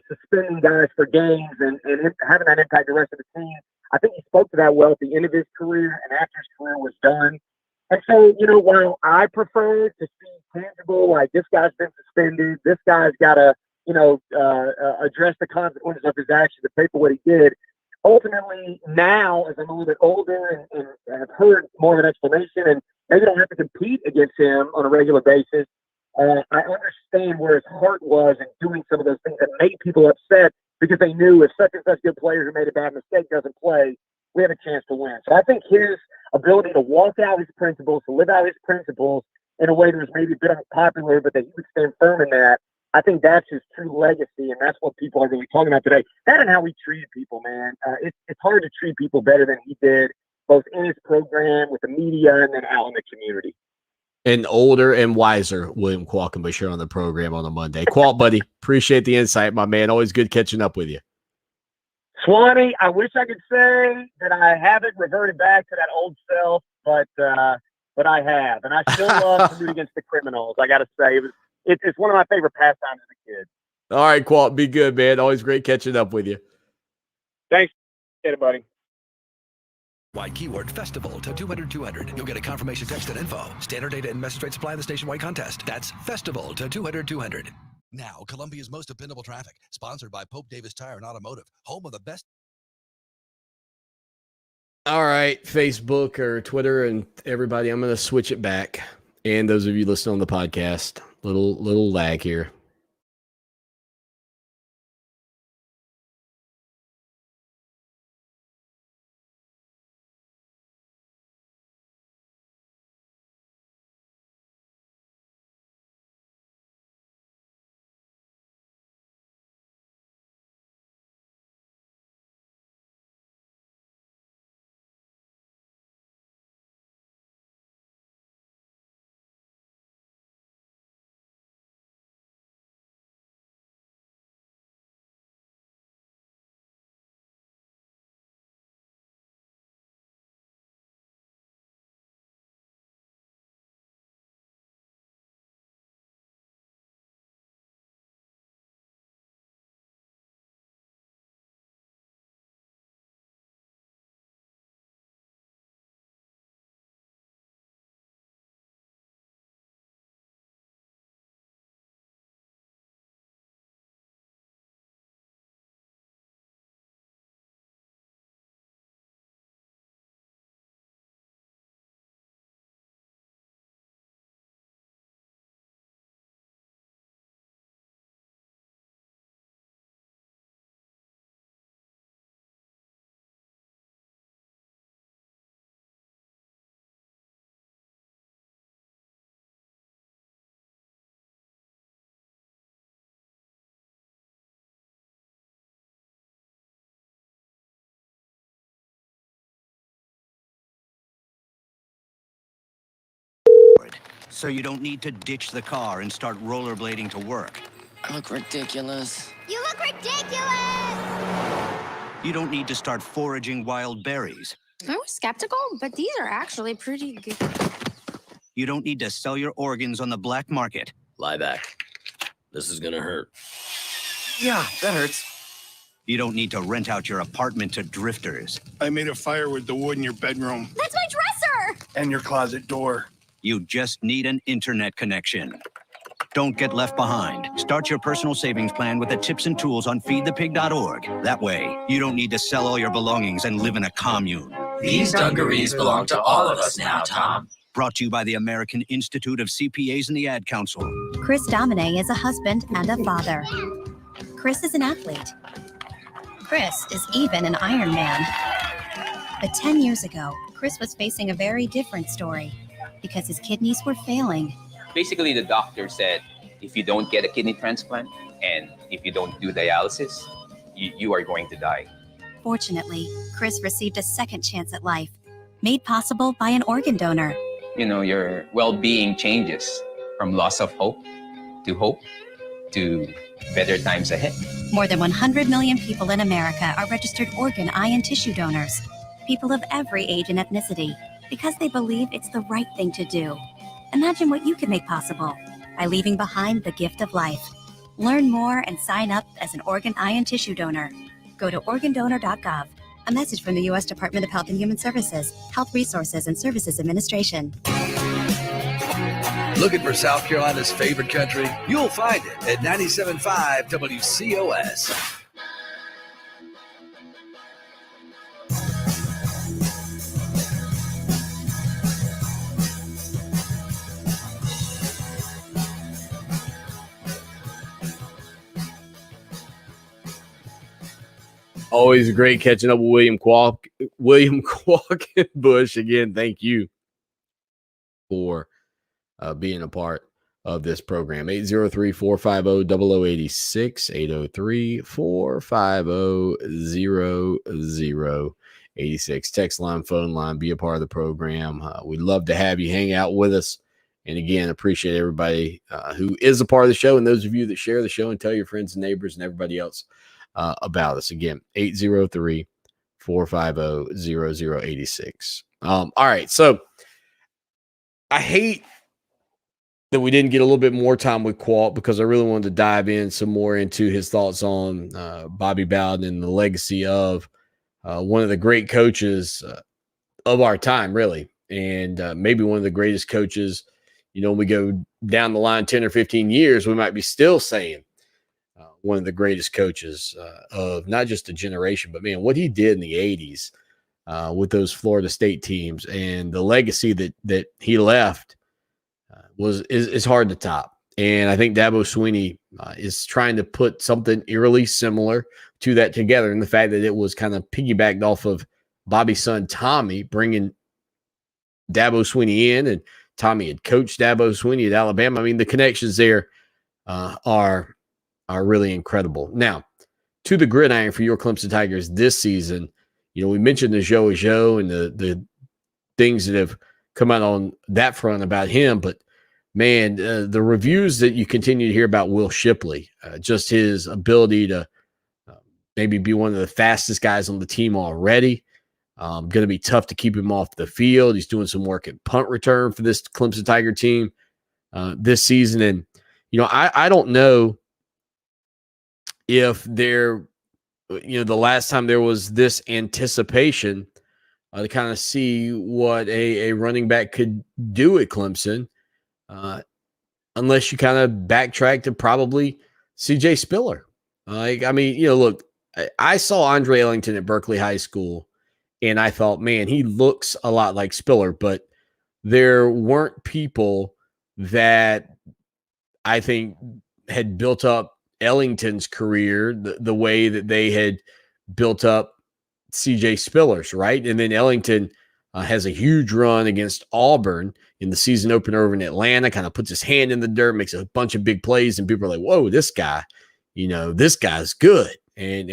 suspending guys for games and having that impact the rest of the team. I think he spoke to that well at the end of his career and after his career was done. And so, while I prefer to see tangible, like this guy's been suspended, this guy's got to, address the consequences of his actions to pay for what he did. Ultimately, now, as I'm a little bit older and have heard more of an explanation, and maybe don't have to compete against him on a regular basis, I understand where his heart was in doing some of those things that made people upset, because they knew if such and such good player who made a bad mistake doesn't play, we have a chance to win. So I think his ability to walk out his principles, to live out his principles in a way that was maybe a bit unpopular, but that he would stand firm in that, I think that's his true legacy, and that's what people are really talking about today. That and how we treated people, man. It's hard to treat people better than he did, both in his program, with the media, and then out in the community. And older and wiser William Qualkenbush here on the program on a Monday. Qualt, buddy, appreciate the insight, my man. Always good catching up with you. Swanny, I wish I could say that I haven't reverted back to that old self, but I have, and I still love to root against the criminals. I got to say, it's one of my favorite pastimes as a kid. All right, Qualt, be good, man. Always great catching up with you. Thanks, buddy. Why keyword festival to 200-200. You'll get a confirmation text and info. Standard data and message rate supply in the nationwide contest. That's festival to 200-200. Now, Columbia's most dependable traffic. Sponsored by Pope Davis Tire and Automotive. Home of the best. All right, Facebook or Twitter and everybody, I'm going to switch it back. And those of you listening on the podcast, little lag here. so you don't need to ditch the car and start rollerblading to work. I look ridiculous. You look ridiculous! You don't need to start foraging wild berries. I was skeptical, but these are actually pretty good. You don't need to sell your organs on the black market. Lie back. This is gonna hurt. Yeah, that hurts. You don't need to rent out your apartment to drifters. I made a fire with the wood in your bedroom. That's my dresser! And your closet door. You just need an internet connection. Don't get left behind. Start your personal savings plan with the tips and tools on feedthepig.org. That way, you don't need to sell all your belongings and live in a commune. These dungarees belong to all of us now, Tom. Brought to you by the American Institute of CPAs and the Ad Council. Chris Domine is a husband and a father. Chris is an athlete. Chris is even an Iron Man. But 10 years ago, Chris was facing a very different story because his kidneys were failing. Basically, the doctor said, if you don't get a kidney transplant and if you don't do dialysis, you are going to die. Fortunately, Chris received a second chance at life, made possible by an organ donor. You know, your well-being changes from loss of hope to better times ahead. More than 100 million people in America are registered organ, eye, and tissue donors. People of every age and ethnicity, because they believe it's the right thing to do. Imagine what you can make possible by leaving behind the gift of life. Learn more and sign up as an organ, eye, and tissue donor. Go to organdonor.gov. A message from the U.S. Department of Health and Human Services, Health Resources and Services Administration. Looking for South Carolina's favorite country? You'll find it at 97.5 WCOS. Always great catching up with William Qualkenbush. Again, thank you for being a part of this program. 803-450-0086, 803-450-0086. Text line, phone line, be a part of the program. We'd love to have you hang out with us. And again, appreciate everybody who is a part of the show and those of you that share the show and tell your friends and neighbors and everybody else about us. Again, 803-450-0086. All right. So I hate that we didn't get a little bit more time with Qualt because I really wanted to dive in some more into his thoughts on Bobby Bowden and the legacy of one of the great coaches of our time, really. And maybe one of the greatest coaches, you know, when we go down the line 10 or 15 years, we might be still saying one of the greatest coaches of not just a generation, but man, what he did in the 80s with those Florida State teams and the legacy that he left is hard to top. And I think Dabo Swanny is trying to put something eerily similar to that together. And the fact that it was kind of piggybacked off of Bobby's son, Tommy, bringing Dabo Swanny in, and Tommy had coached Dabo Swanny at Alabama. I mean, the connections there are really incredible. Now, to the gridiron for your Clemson Tigers this season, you know, we mentioned the Joe and the things that have come out on that front about him, but man, the reviews that you continue to hear about Will Shipley, just his ability to maybe be one of the fastest guys on the team already. Going to be tough to keep him off the field. He's doing some work at punt return for this Clemson Tiger team this season. And, you know, I don't know if there, you know, the last time there was this anticipation to kind of see what a running back could do at Clemson, unless you kind of backtrack to probably CJ Spiller. I mean, you know, look, I saw Andre Ellington at Berkeley High School, and I thought, man, he looks a lot like Spiller, but there weren't people that I think had built up Ellington's career the way that they had built up CJ Spiller's, right? And then Ellington has a huge run against Auburn in the season opener over in Atlanta, kind of puts his hand in the dirt, makes a bunch of big plays, and people are like, whoa, this guy, you know, this guy's good. And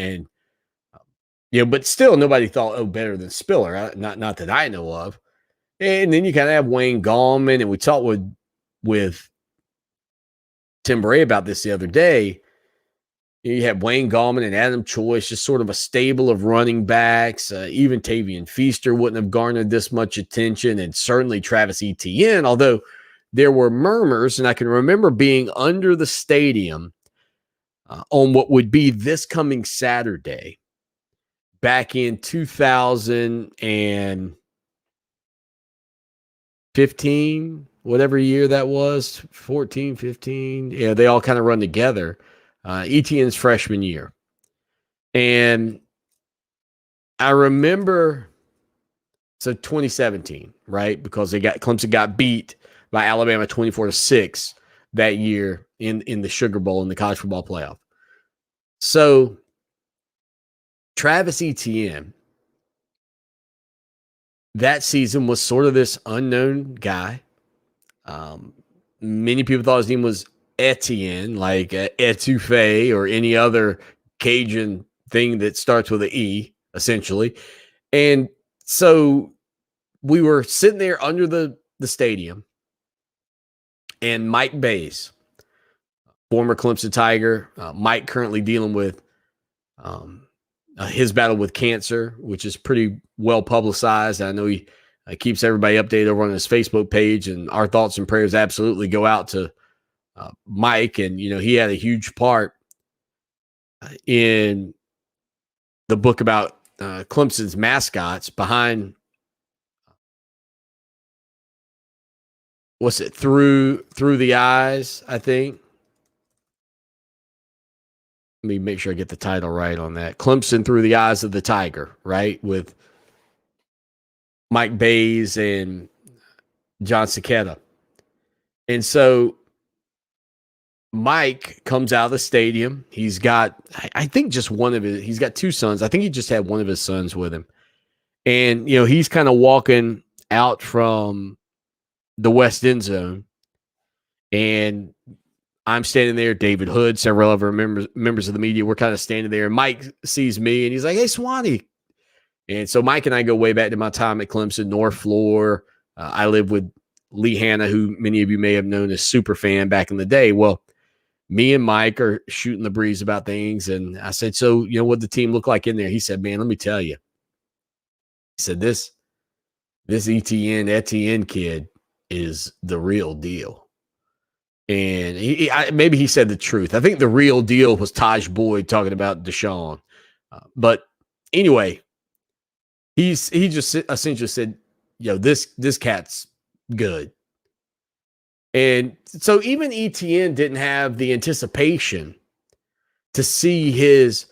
you know, but still nobody thought, oh, better than Spiller, not that I know of. And then you kind of have Wayne Gallman, and we talked with with Tim Bray about this the other day. You had Wayne Gallman and Adam Choice, just sort of a stable of running backs. Even Tavian Feaster wouldn't have garnered this much attention, and certainly Travis Etienne, although there were murmurs, and I can remember being under the stadium on what would be this coming Saturday back in 2015, whatever year that was, 14, 15. Yeah, they all kind of run together. Etienne's freshman year. And I remember, so 2017, right? Because Clemson got beat by Alabama 24-6 that year in the Sugar Bowl in the college football playoff. So Travis Etienne, that season was sort of this unknown guy. Many people thought his name was Etienne, like etouffee or any other Cajun thing that starts with an E, essentially. And so we were sitting there under the stadium, and Mike Bays, former Clemson Tiger, Mike currently dealing with his battle with cancer, which is pretty well publicized. I know he keeps everybody updated over on his Facebook page, and our thoughts and prayers absolutely go out to Mike. And, he had a huge part in the book about Clemson's mascots behind, what's it, through the eyes, I think. Let me make sure I get the title right on that. Clemson Through the Eyes of the Tiger, right? With Mike Bays and John Cicetta. And so Mike comes out of the stadium. He's got, I think, he's got two sons. I think he just had one of his sons with him. And, he's kind of walking out from the West End zone. And I'm standing there, David Hood, several other members of the media. We're kind of standing there. And Mike sees me and he's like, "Hey, Swanny." And so Mike and I go way back to my time at Clemson, North Floor. I lived with Lee Hanna, who many of you may have known as Superfan back in the day. Well, me and Mike are shooting the breeze about things. And I said, "So, what the team look like in there?" He said, "Man, let me tell you." He said, this Etienne kid is the real deal. And maybe he said the truth. I think the real deal was Taj Boyd talking about Deshaun. But anyway, he just essentially said, this cat's good. And so even Etienne didn't have the anticipation to see his,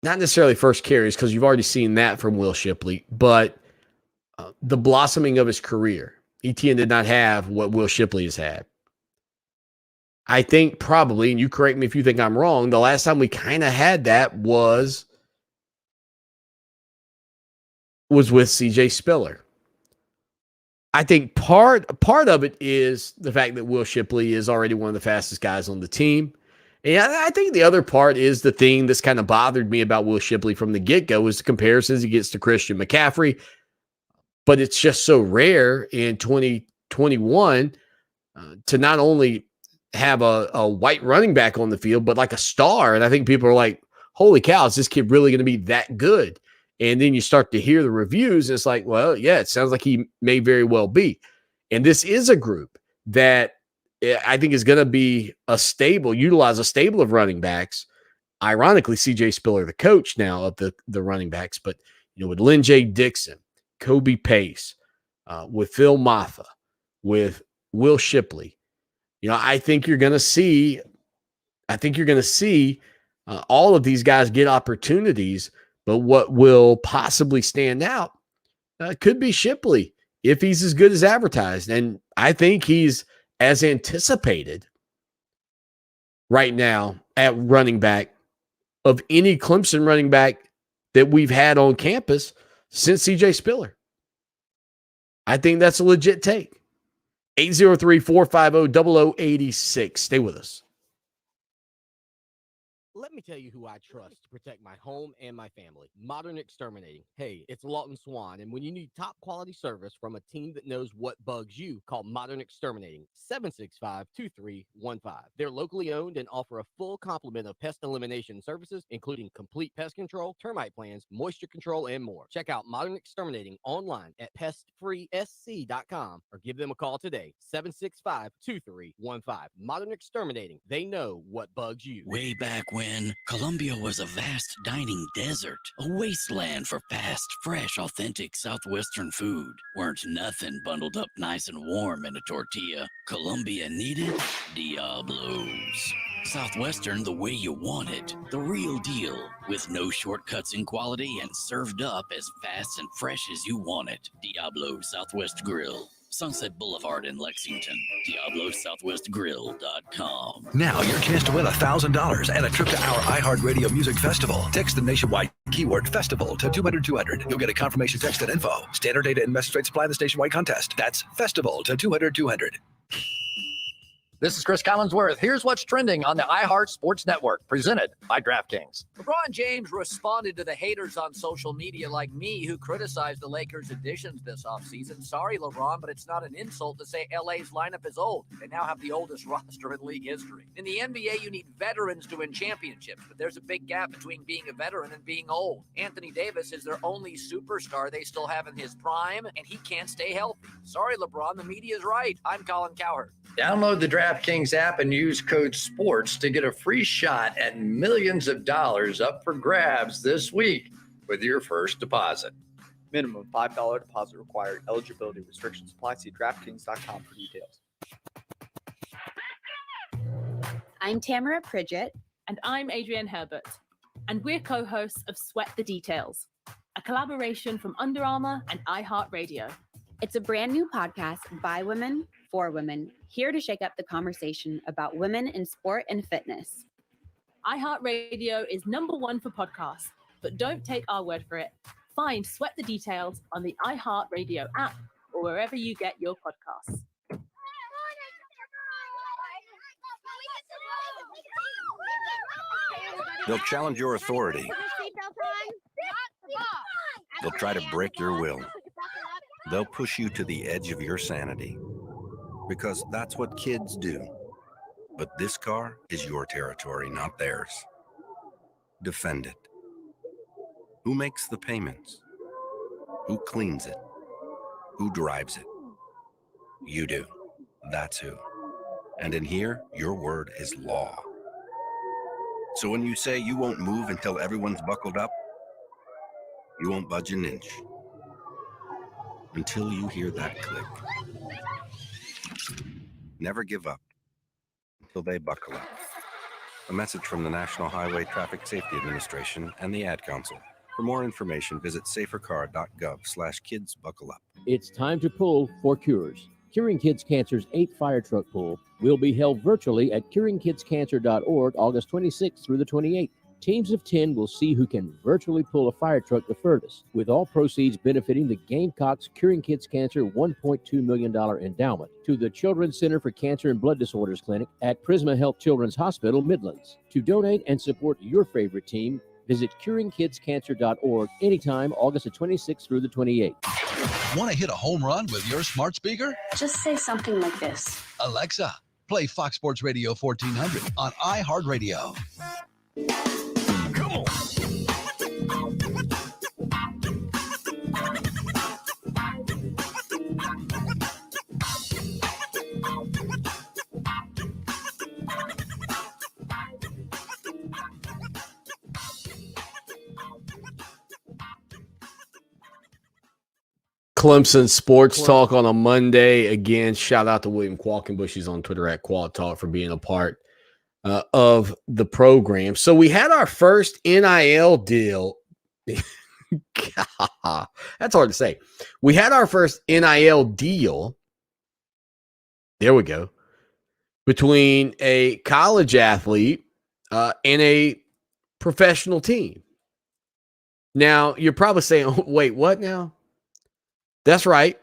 not necessarily first carries, because you've already seen that from Will Shipley, but the blossoming of his career. Etienne did not have what Will Shipley has had. I think probably, and you correct me if you think I'm wrong, the last time we kind of had that was with C.J. Spiller. I think part of it is the fact that Will Shipley is already one of the fastest guys on the team. And I think the other part is the thing that's kind of bothered me about Will Shipley from the get-go is the comparisons he gets to Christian McCaffrey. But it's just so rare in 2021 to not only have a white running back on the field, but like a star. And I think people are like, holy cow, is this kid really going to be that good? And then you start to hear the reviews. And it's like, well, yeah, it sounds like he may very well be. And this is a group that I think is going to be utilize a stable of running backs. Ironically, CJ Spiller, the coach now of the running backs, but with Lynn J. Dixon, Kobe Pace, with Phil Maffa, with Will Shipley. I think you're going to see all of these guys get opportunities, but what will possibly stand out could be Shipley if he's as good as advertised. And I think he's as anticipated right now at running back of any Clemson running back that we've had on campus since CJ Spiller. I think that's a legit take. 803-450-0086. Stay with us. Let me tell you who I trust to protect my home and my family. Modern Exterminating. Hey, it's Lawton Swan, and when you need top quality service from a team that knows what bugs you, call Modern Exterminating, 765-2315. They're locally owned and offer a full complement of pest elimination services, including complete pest control, termite plans, moisture control, and more. Check out Modern Exterminating online at pestfreesc.com or give them a call today, 765-2315. Modern Exterminating. They know what bugs you. Way back when, Colombia was a vast dining desert, a wasteland for fast, fresh, authentic Southwestern food. Weren't nothing bundled up nice and warm in a tortilla. Colombia needed Diablos. Southwestern the way you want it. The real deal, with no shortcuts in quality and served up as fast and fresh as you want it. Diablo Southwest Grill. Sunset Boulevard in Lexington. DiabloSouthwestGrill.com. Now your chance to win $1,000 and a trip to our iHeartRadio Music Festival. Text the nationwide keyword festival to 200-200. You'll get a confirmation text and info. Standard data and message rates apply in this nationwide contest. That's festival to 200-200. This is Chris Collinsworth. Here's what's trending on the iHeart Sports Network, presented by DraftKings. LeBron James responded to the haters on social media like me who criticized the Lakers' additions this offseason. Sorry, LeBron, but it's not an insult to say LA's lineup is old. They now have the oldest roster in league history. In the NBA, you need veterans to win championships, but there's a big gap between being a veteran and being old. Anthony Davis is their only superstar they still have in his prime, and he can't stay healthy. Sorry, LeBron, the media's right. I'm Colin Cowherd. Download the DraftKings app and use code SPORTS to get a free shot at millions of dollars up for grabs this week with your first deposit. Minimum $5 deposit required. Eligibility restrictions apply. See DraftKings.com for details. I'm Tamara Pridgett. And I'm Adrienne Herbert. And we're co-hosts of Sweat the Details, a collaboration from Under Armour and iHeartRadio. It's a brand new podcast by women, for women, here to shake up the conversation about women in sport and fitness. iHeartRadio is #1 for podcasts, but don't take our word for it. Find Sweat the Details on the iHeartRadio app or wherever you get your podcasts. They'll challenge your authority. They'll try to break your will. They'll push you to the edge of your sanity. Because that's what kids do. But this car is your territory, not theirs. Defend it. Who makes the payments? Who cleans it? Who drives it? You do. That's who. And in here, your word is law. So when you say you won't move until everyone's buckled up, you won't budge an inch. Until you hear that click. Never give up until they buckle up. A message from the National Highway Traffic Safety Administration and the Ad Council. For more information, visit safercar.gov/kidsbuckleup. It's time to pull for cures. Curing Kids Cancer's 8 fire truck pull will be held virtually at curingkidscancer.org August 26th through the 28th. Teams of 10 will see who can virtually pull a fire truck the furthest, with all proceeds benefiting the Gamecocks Curing Kids Cancer $1.2 million endowment to the Children's Center for Cancer and Blood Disorders Clinic at Prisma Health Children's Hospital, Midlands. To donate and support your favorite team, visit curingkidscancer.org anytime August the 26th through the 28th. Want to hit a home run with your smart speaker? Just say something like this. Alexa, play Fox Sports Radio 1400 on iHeartRadio. Come on. Clemson Sports Talk on a Monday. Again, shout out to William Qualkenbush. He's on Twitter at Quad Talk for being a part of the program. So we had our first NIL deal. God, that's hard to say. We had our first NIL deal. There we go. Between a college athlete and a professional team. Now, you're probably saying, wait, what now? That's right.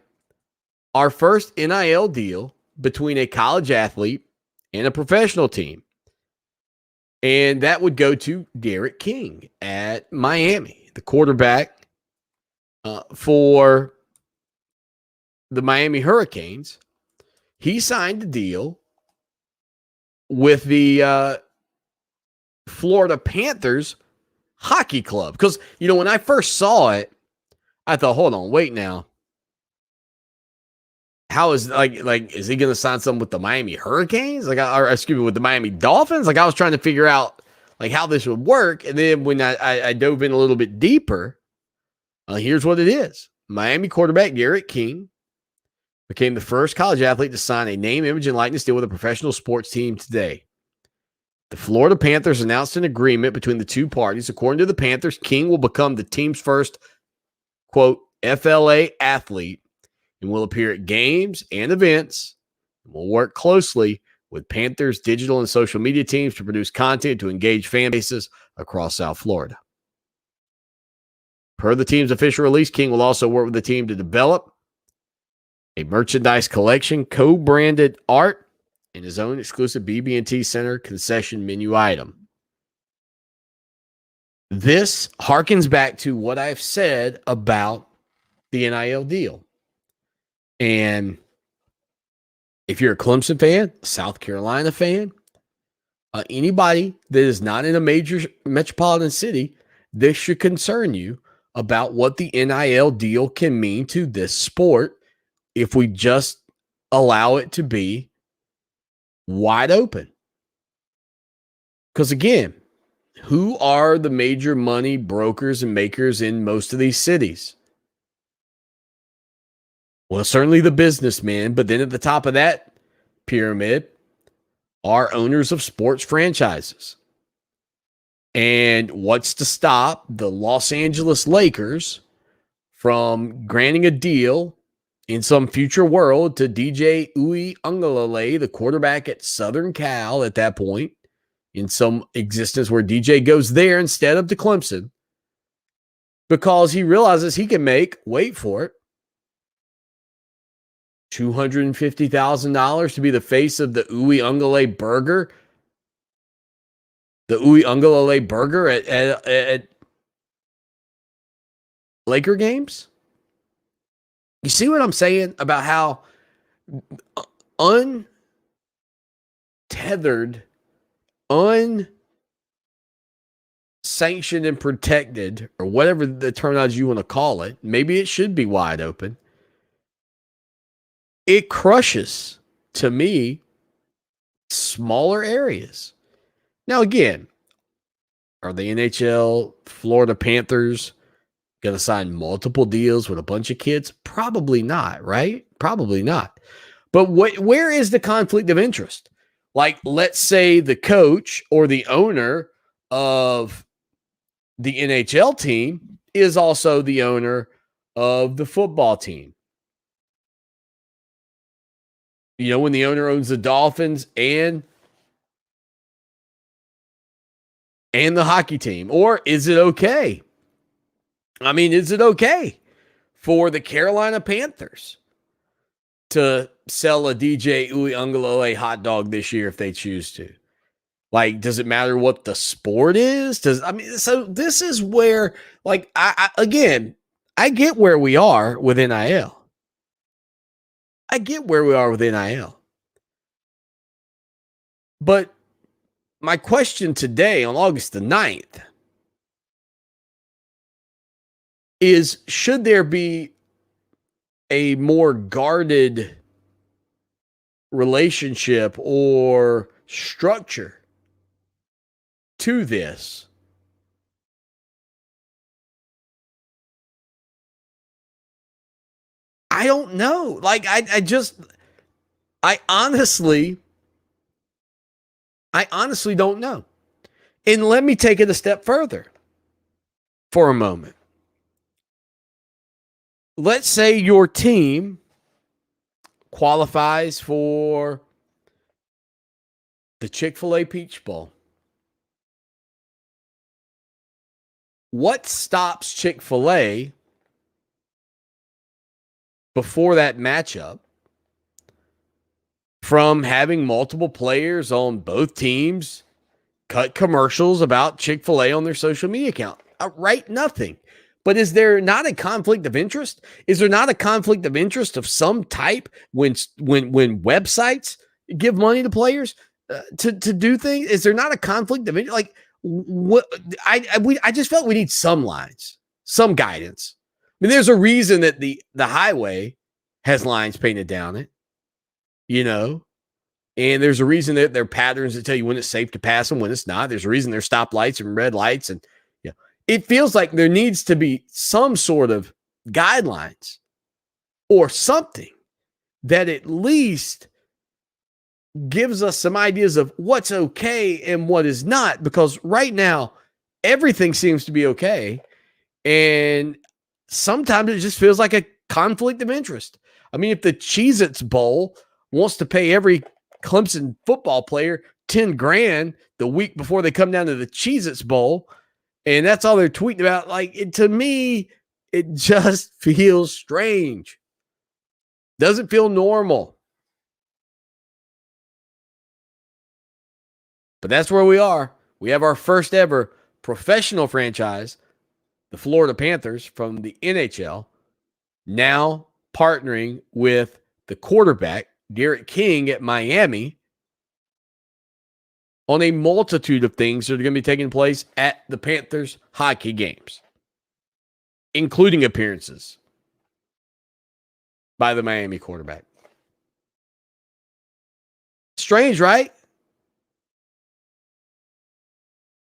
Our first NIL deal between a college athlete and a professional team. And that would go to Derek King at Miami, the quarterback for the Miami Hurricanes. He signed a deal with the Florida Panthers hockey club. Because, when I first saw it, I thought, hold on, wait now. How is is he going to sign something with the Miami Hurricanes? With the Miami Dolphins? I was trying to figure out how this would work. And then when I dove in a little bit deeper, here's what it is. Miami quarterback Derek King became the first college athlete to sign a name, image, and likeness deal with a professional sports team today. The Florida Panthers announced an agreement between the two parties. According to the Panthers, King will become the team's first, quote, FLA athlete and will appear at games and events and will work closely with Panthers digital and social media teams to produce content to engage fan bases across South Florida. Per the team's official release, King will also work with the team to develop a merchandise collection, co-branded art, and his own exclusive BB&T Center concession menu item. This harkens back to what I've said about the NIL deal. And if you're a Clemson fan, South Carolina fan, anybody that is not in a major metropolitan city, this should concern you about what the NIL deal can mean to this sport if we just allow it to be wide open. Because again, who are the major money brokers and makers in most of these cities? Well, certainly the businessmen, but then at the top of that pyramid are owners of sports franchises. And what's to stop the Los Angeles Lakers from granting a deal in some future world to DJ Uiagalelei, the quarterback at Southern Cal at that point, in some existence where DJ goes there instead of to Clemson, because he realizes he can make, wait for it, $250,000 to be the face of the Uiagalelei burger. The Uiagalelei burger at Laker games? You see what I'm saying about how untethered, unsanctioned and protected, or whatever the terminology you want to call it, maybe it should be wide open. It crushes, to me, smaller areas. Now, again, are the NHL, Florida Panthers going to sign multiple deals with a bunch of kids? Probably not, right? Probably not. But where is the conflict of interest? Let's say the coach or the owner of the NHL team is also the owner of the football team. When the owner owns the Dolphins and the hockey team. Or is it okay? Is it okay for the Carolina Panthers to sell a DJ Uiagalelei hot dog this year if they choose to? Does it matter what the sport is? So this is where, I get where we are with NIL. I get where we are with NIL. But my question today on August the 9th is, should there be a more guarded relationship or structure to this? I don't know. I honestly don't know. And let me take it a step further for a moment. Let's say your team qualifies for the Chick-fil-A Peach Bowl. What stops Chick-fil-A before that matchup from having multiple players on both teams cut commercials about Chick-fil-A on their social media account. Right? Nothing. But is there not a conflict of interest? Is there not a conflict of interest of some type when websites give money to players to do things? Is there not a conflict of interest? Like, what? I just felt we need some lines, some guidance. I mean, there's a reason that the highway has lines painted down it, and there's a reason that there are patterns that tell you when it's safe to pass and when it's not. There's a reason there's stoplights and red lights, and it feels like there needs to be some sort of guidelines or something that at least gives us some ideas of what's okay and what is not, because right now everything seems to be okay, and sometimes it just feels like a conflict of interest. I mean, if the Cheez-Its Bowl wants to pay every Clemson football player $10,000 the week before they come down to the Cheez-Its Bowl, and that's all they're tweeting about, to me, it just feels strange. Doesn't feel normal. But that's where we are. We have our first ever professional franchise, the Florida Panthers from the NHL, now partnering with the quarterback, Derek King at Miami, on a multitude of things that are going to be taking place at the Panthers hockey games, including appearances by the Miami quarterback. Strange, right?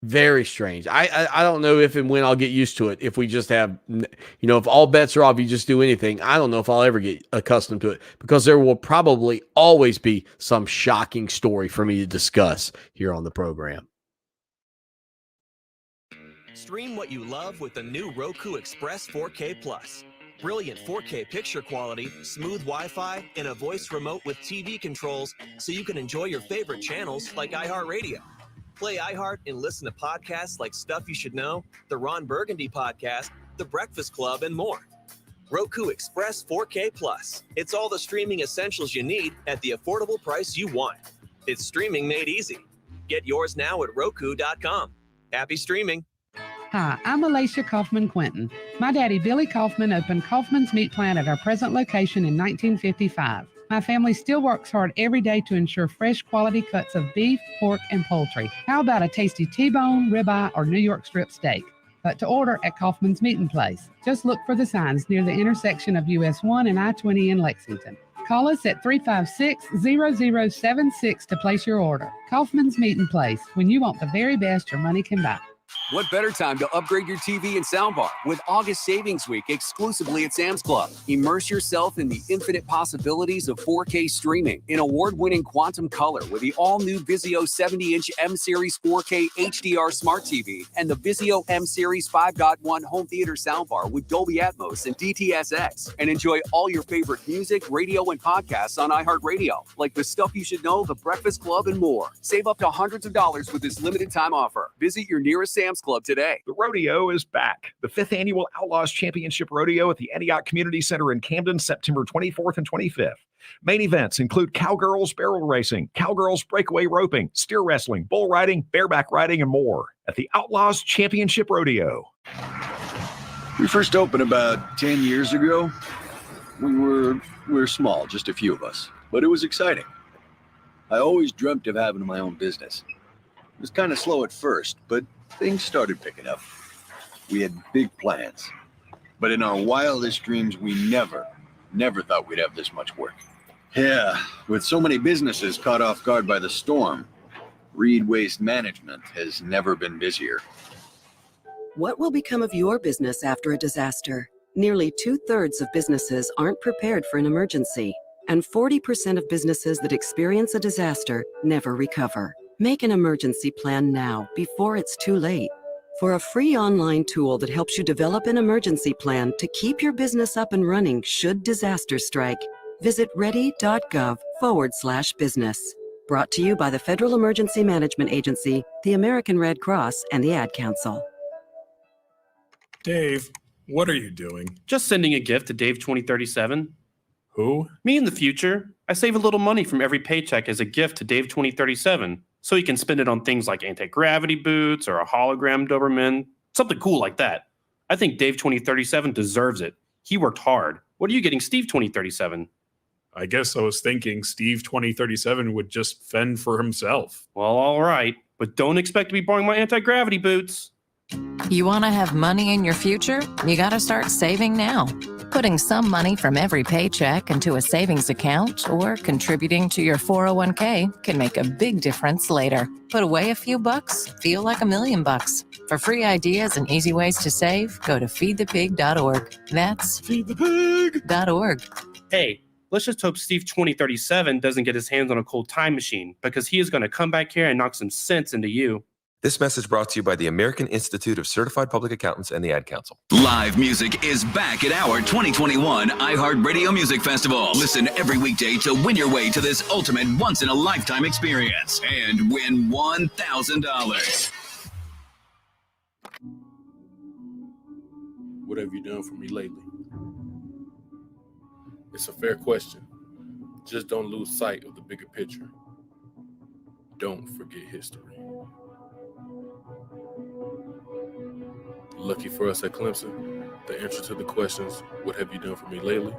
Very strange. I don't know if and when I'll get used to it. If we just have, if all bets are off, you just do anything. I don't know if I'll ever get accustomed to it, because there will probably always be some shocking story for me to discuss here on the program. Stream what you love with the new Roku Express 4K Plus. Brilliant 4K picture quality, smooth Wi-Fi, and a voice remote with TV controls so you can enjoy your favorite channels like iHeartRadio. Play iHeart and listen to podcasts like Stuff You Should Know, the Ron Burgundy Podcast, The Breakfast Club, and more. Roku Express 4K Plus. It's all the streaming essentials you need at the affordable price you want. It's streaming made easy. Get yours now at Roku.com. Happy streaming. Hi, I'm Alicia Kaufman-Quinton. My daddy, Billy Kaufman, opened Kaufman's Meat Plant at our present location in 1955. My family still works hard every day to ensure fresh quality cuts of beef, pork, and poultry. How about a tasty T-bone, ribeye, or New York strip steak? But to order at Kaufman's Meat Place, just look for the signs near the intersection of US 1 and I-20 in Lexington. Call us at 356-0076 to place your order. Kaufman's Meat Place, when you want the very best your money can buy. What better time to upgrade your TV and soundbar with August Savings Week exclusively at Sam's Club. Immerse yourself in the infinite possibilities of 4K streaming in award-winning quantum color with the all-new Vizio 70-inch M-Series 4K HDR Smart TV and the Vizio M-Series 5.1 home theater soundbar with Dolby Atmos and DTS:X. And enjoy all your favorite music, radio, and podcasts on iHeartRadio, like The Stuff You Should Know, The Breakfast Club, and more. Save up to hundreds of dollars with this limited-time offer. Visit your nearest Sam's Club today. The rodeo is back. The 5th Annual Outlaws Championship Rodeo at the Antioch Community Center in Camden, September 24th and 25th. Main events include cowgirls barrel racing, cowgirls breakaway roping, steer wrestling, bull riding, bareback riding, and more at the Outlaws Championship Rodeo. We first opened about 10 years ago. We were small, just a few of us, but it was exciting. I always dreamt of having my own business. It was kind of slow at first, but things started picking up. We had big plans, but in our wildest dreams, we never thought we'd have this much work. Yeah, with so many businesses caught off guard by the storm, Reed Waste Management has never been busier. What will become of your business after a disaster? Nearly 2/3 of businesses aren't prepared for an emergency, and 40% of businesses that experience a disaster never recover. Make an emergency plan now, before it's too late. For a free online tool that helps you develop an emergency plan to keep your business up and running should disaster strike, visit ready.gov/business. Brought to you by the Federal Emergency Management Agency, the American Red Cross, and the Ad Council. Dave, what are you doing? Just sending a gift to Dave 2037. Who? Me in the future. I save a little money from every paycheck as a gift to Dave 2037. so he can spend it on things like anti-gravity boots or a hologram Doberman, something cool like that. I think Dave 2037 deserves it. He worked hard. What are you getting Steve 2037? I guess I was thinking Steve 2037 would just fend for himself. Well, all right, but don't expect to be borrowing my anti-gravity boots. You want to have money in your future? You got to start saving now. Putting some money from every paycheck into a savings account or contributing to your 401k can make a big difference later. Put away a few bucks, feel like $1 million. For free ideas and easy ways to save, go to feedthepig.org. That's feedthepig.org. Hey, let's just hope Steve 2037 doesn't get his hands on a cold time machine, because he is going to come back here and knock some sense into you. This message brought to you by the American Institute of Certified Public Accountants and the Ad Council. Live music is back at our 2021 iHeartRadio Music Festival. Listen every weekday to win your way to this ultimate once-in-a-lifetime experience and win $1,000. What have you done for me lately? It's a fair question. Just don't lose sight of the bigger picture. Don't forget history. Lucky for us at Clemson, the answer to the questions, what have you done for me lately,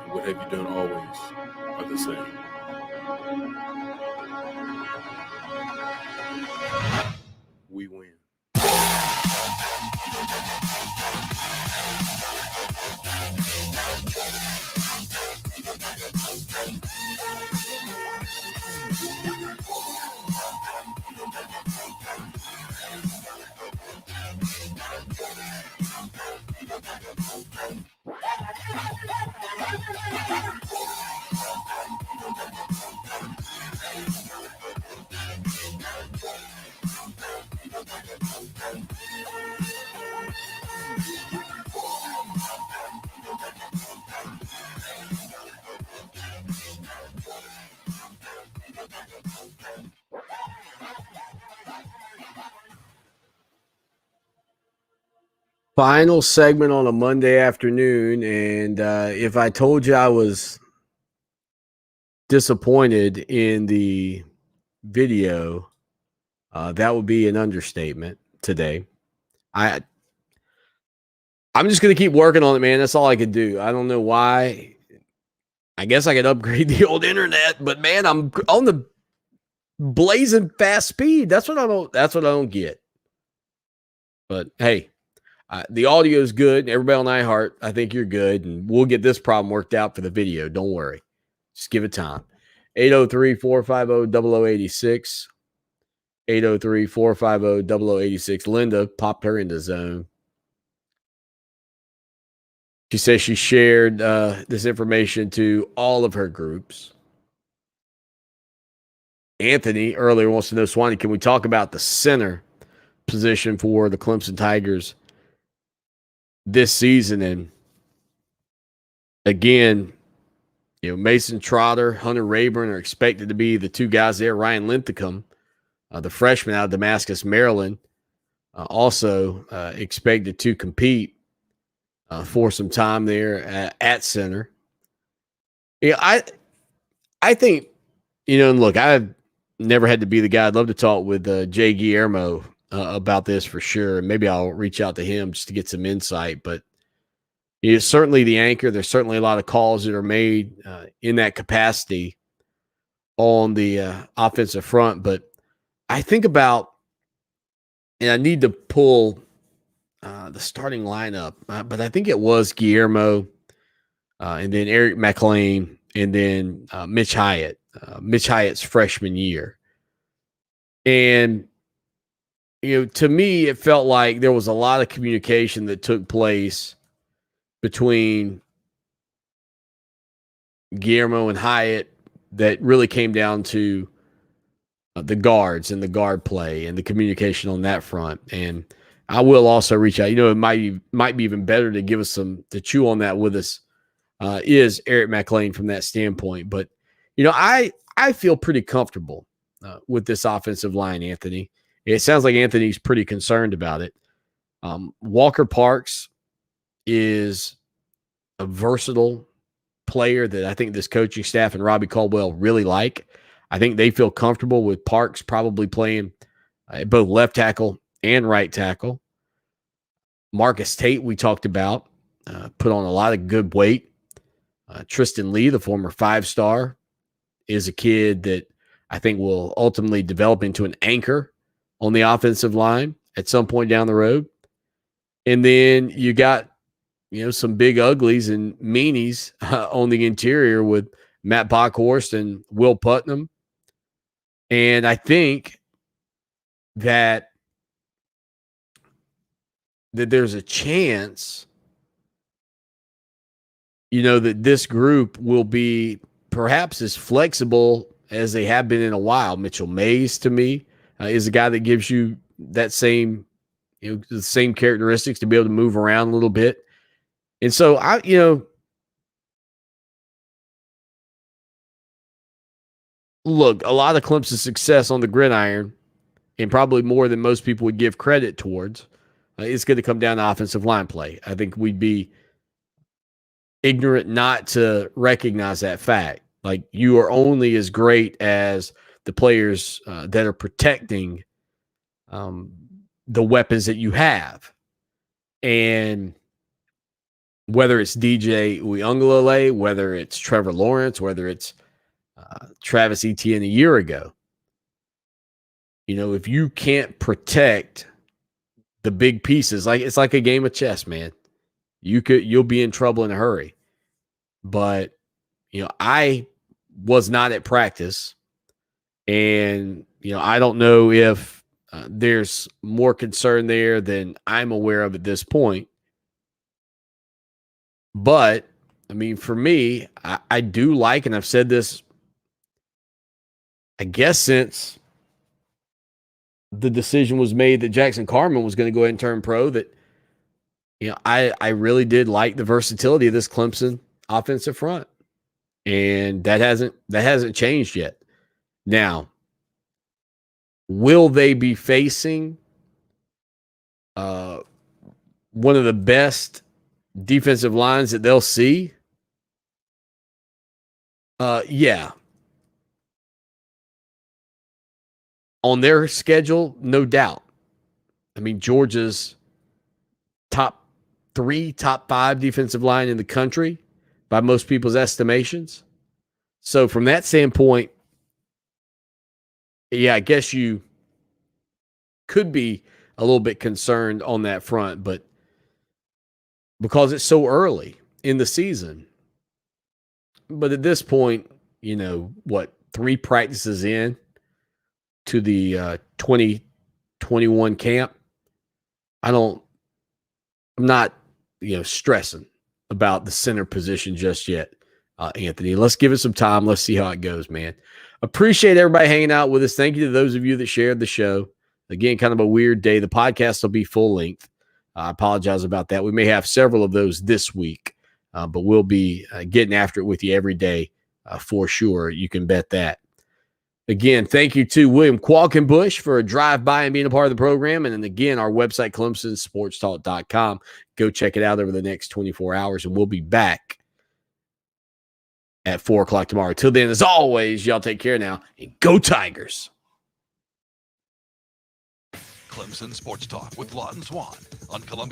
and what have you done always, are the same. We win. Final segment on a Monday afternoon, and if I told you I was disappointed in the video, that would be an understatement today. I'm just going to keep working on it, man. That's all I could do. I don't know why. I guess I could upgrade the old internet, but man, I'm on the blazing fast speed. That's what I don't get. But hey, the audio is good. Everybody on iHeart, I think you're good, and we'll get this problem worked out for the video. Don't worry. Just give it time. 803-450-0086. 803-450-0086. Linda popped her into zone. She says she shared this information to all of her groups. Anthony earlier wants to know, Swanny, can we talk about the center position for the Clemson Tigers this season? And again, Mason Trotter, Hunter Rayburn are expected to be the two guys there. Ryan Linthicum, the freshman out of Damascus, Maryland, also expected to compete for some time there at center. I think, and look, I've never had to be the guy. I'd love to talk with Jay Guillermo about this for sure. Maybe I'll reach out to him just to get some insight. But he's certainly the anchor. There's certainly a lot of calls that are made in that capacity on the offensive front. But I think about, and I need to pull the starting lineup, but I think it was Guillermo and then Eric McLean and then Mitch Hyatt. Mitch Hyatt's freshman year. And, to me, it felt like there was a lot of communication that took place between Guillermo and Hyatt that really came down to the guards and the guard play and the communication on that front. And I will also reach out. It might be even better to give us some to chew on that with us is Eric McLean from that standpoint. But I feel pretty comfortable with this offensive line, Anthony. It sounds like Anthony's pretty concerned about it. Walker Parks is a versatile player that I think this coaching staff and Robbie Caldwell really like. I think they feel comfortable with Parks probably playing both left tackle and right tackle. Marcus Tate, we talked about, put on a lot of good weight. Tristan Lee, the former 5-star, is a kid that I think will ultimately develop into an anchor on the offensive line at some point down the road. And then you got, some big uglies and meanies on the interior with Matt Bockhorst and Will Putnam. And I think that there's a chance, that this group will be perhaps as flexible as they have been in a while. Mitchell Mays, to me, is a guy that gives you that same, the same characteristics to be able to move around a little bit. And so look, a lot of Clemson's success on the gridiron, and probably more than most people would give credit towards, it's going to come down to offensive line play. I think we'd be ignorant not to recognize that fact. Like, you are only as great as the players that are protecting the weapons that you have. And whether it's DJ Uiagalelei, whether it's Trevor Lawrence, whether it's Travis Etienne a year ago, if you can't protect the big pieces, it's like a game of chess, man. You'll be in trouble in a hurry. But I was not at practice, and I don't know if there's more concern there than I'm aware of at this point. But I mean, for me, I do like, and I've said this, I guess, since the decision was made that Jackson Carman was going to go ahead and turn pro, that I really did like the versatility of this Clemson offensive front, and that hasn't changed yet. Now, will they be facing one of the best defensive lines that they'll see? Yeah. On their schedule, no doubt. I mean, Georgia's top 3, top 5 defensive line in the country by most people's estimations. So from that standpoint, yeah, I guess you could be a little bit concerned on that front, but because it's so early in the season. But at this point, 3 practices in to the 2021 camp, I'm not, stressing about the center position just yet, Anthony. Let's give it some time. Let's see how it goes, man. Appreciate everybody hanging out with us. Thank you to those of you that shared the show. Again, kind of a weird day. The podcast will be full length. I apologize about that. We may have several of those this week, but we'll be getting after it with you every day for sure. You can bet that. Again, thank you to William Qualkenbush for a drive-by and being a part of the program. And then again, our website, ClemsonSportsTalk.com. Go check it out over the next 24 hours, and we'll be back at 4 o'clock tomorrow. Till then, as always, y'all take care now, and go Tigers. Clemson Sports Talk with Lawton Swan on Columbia.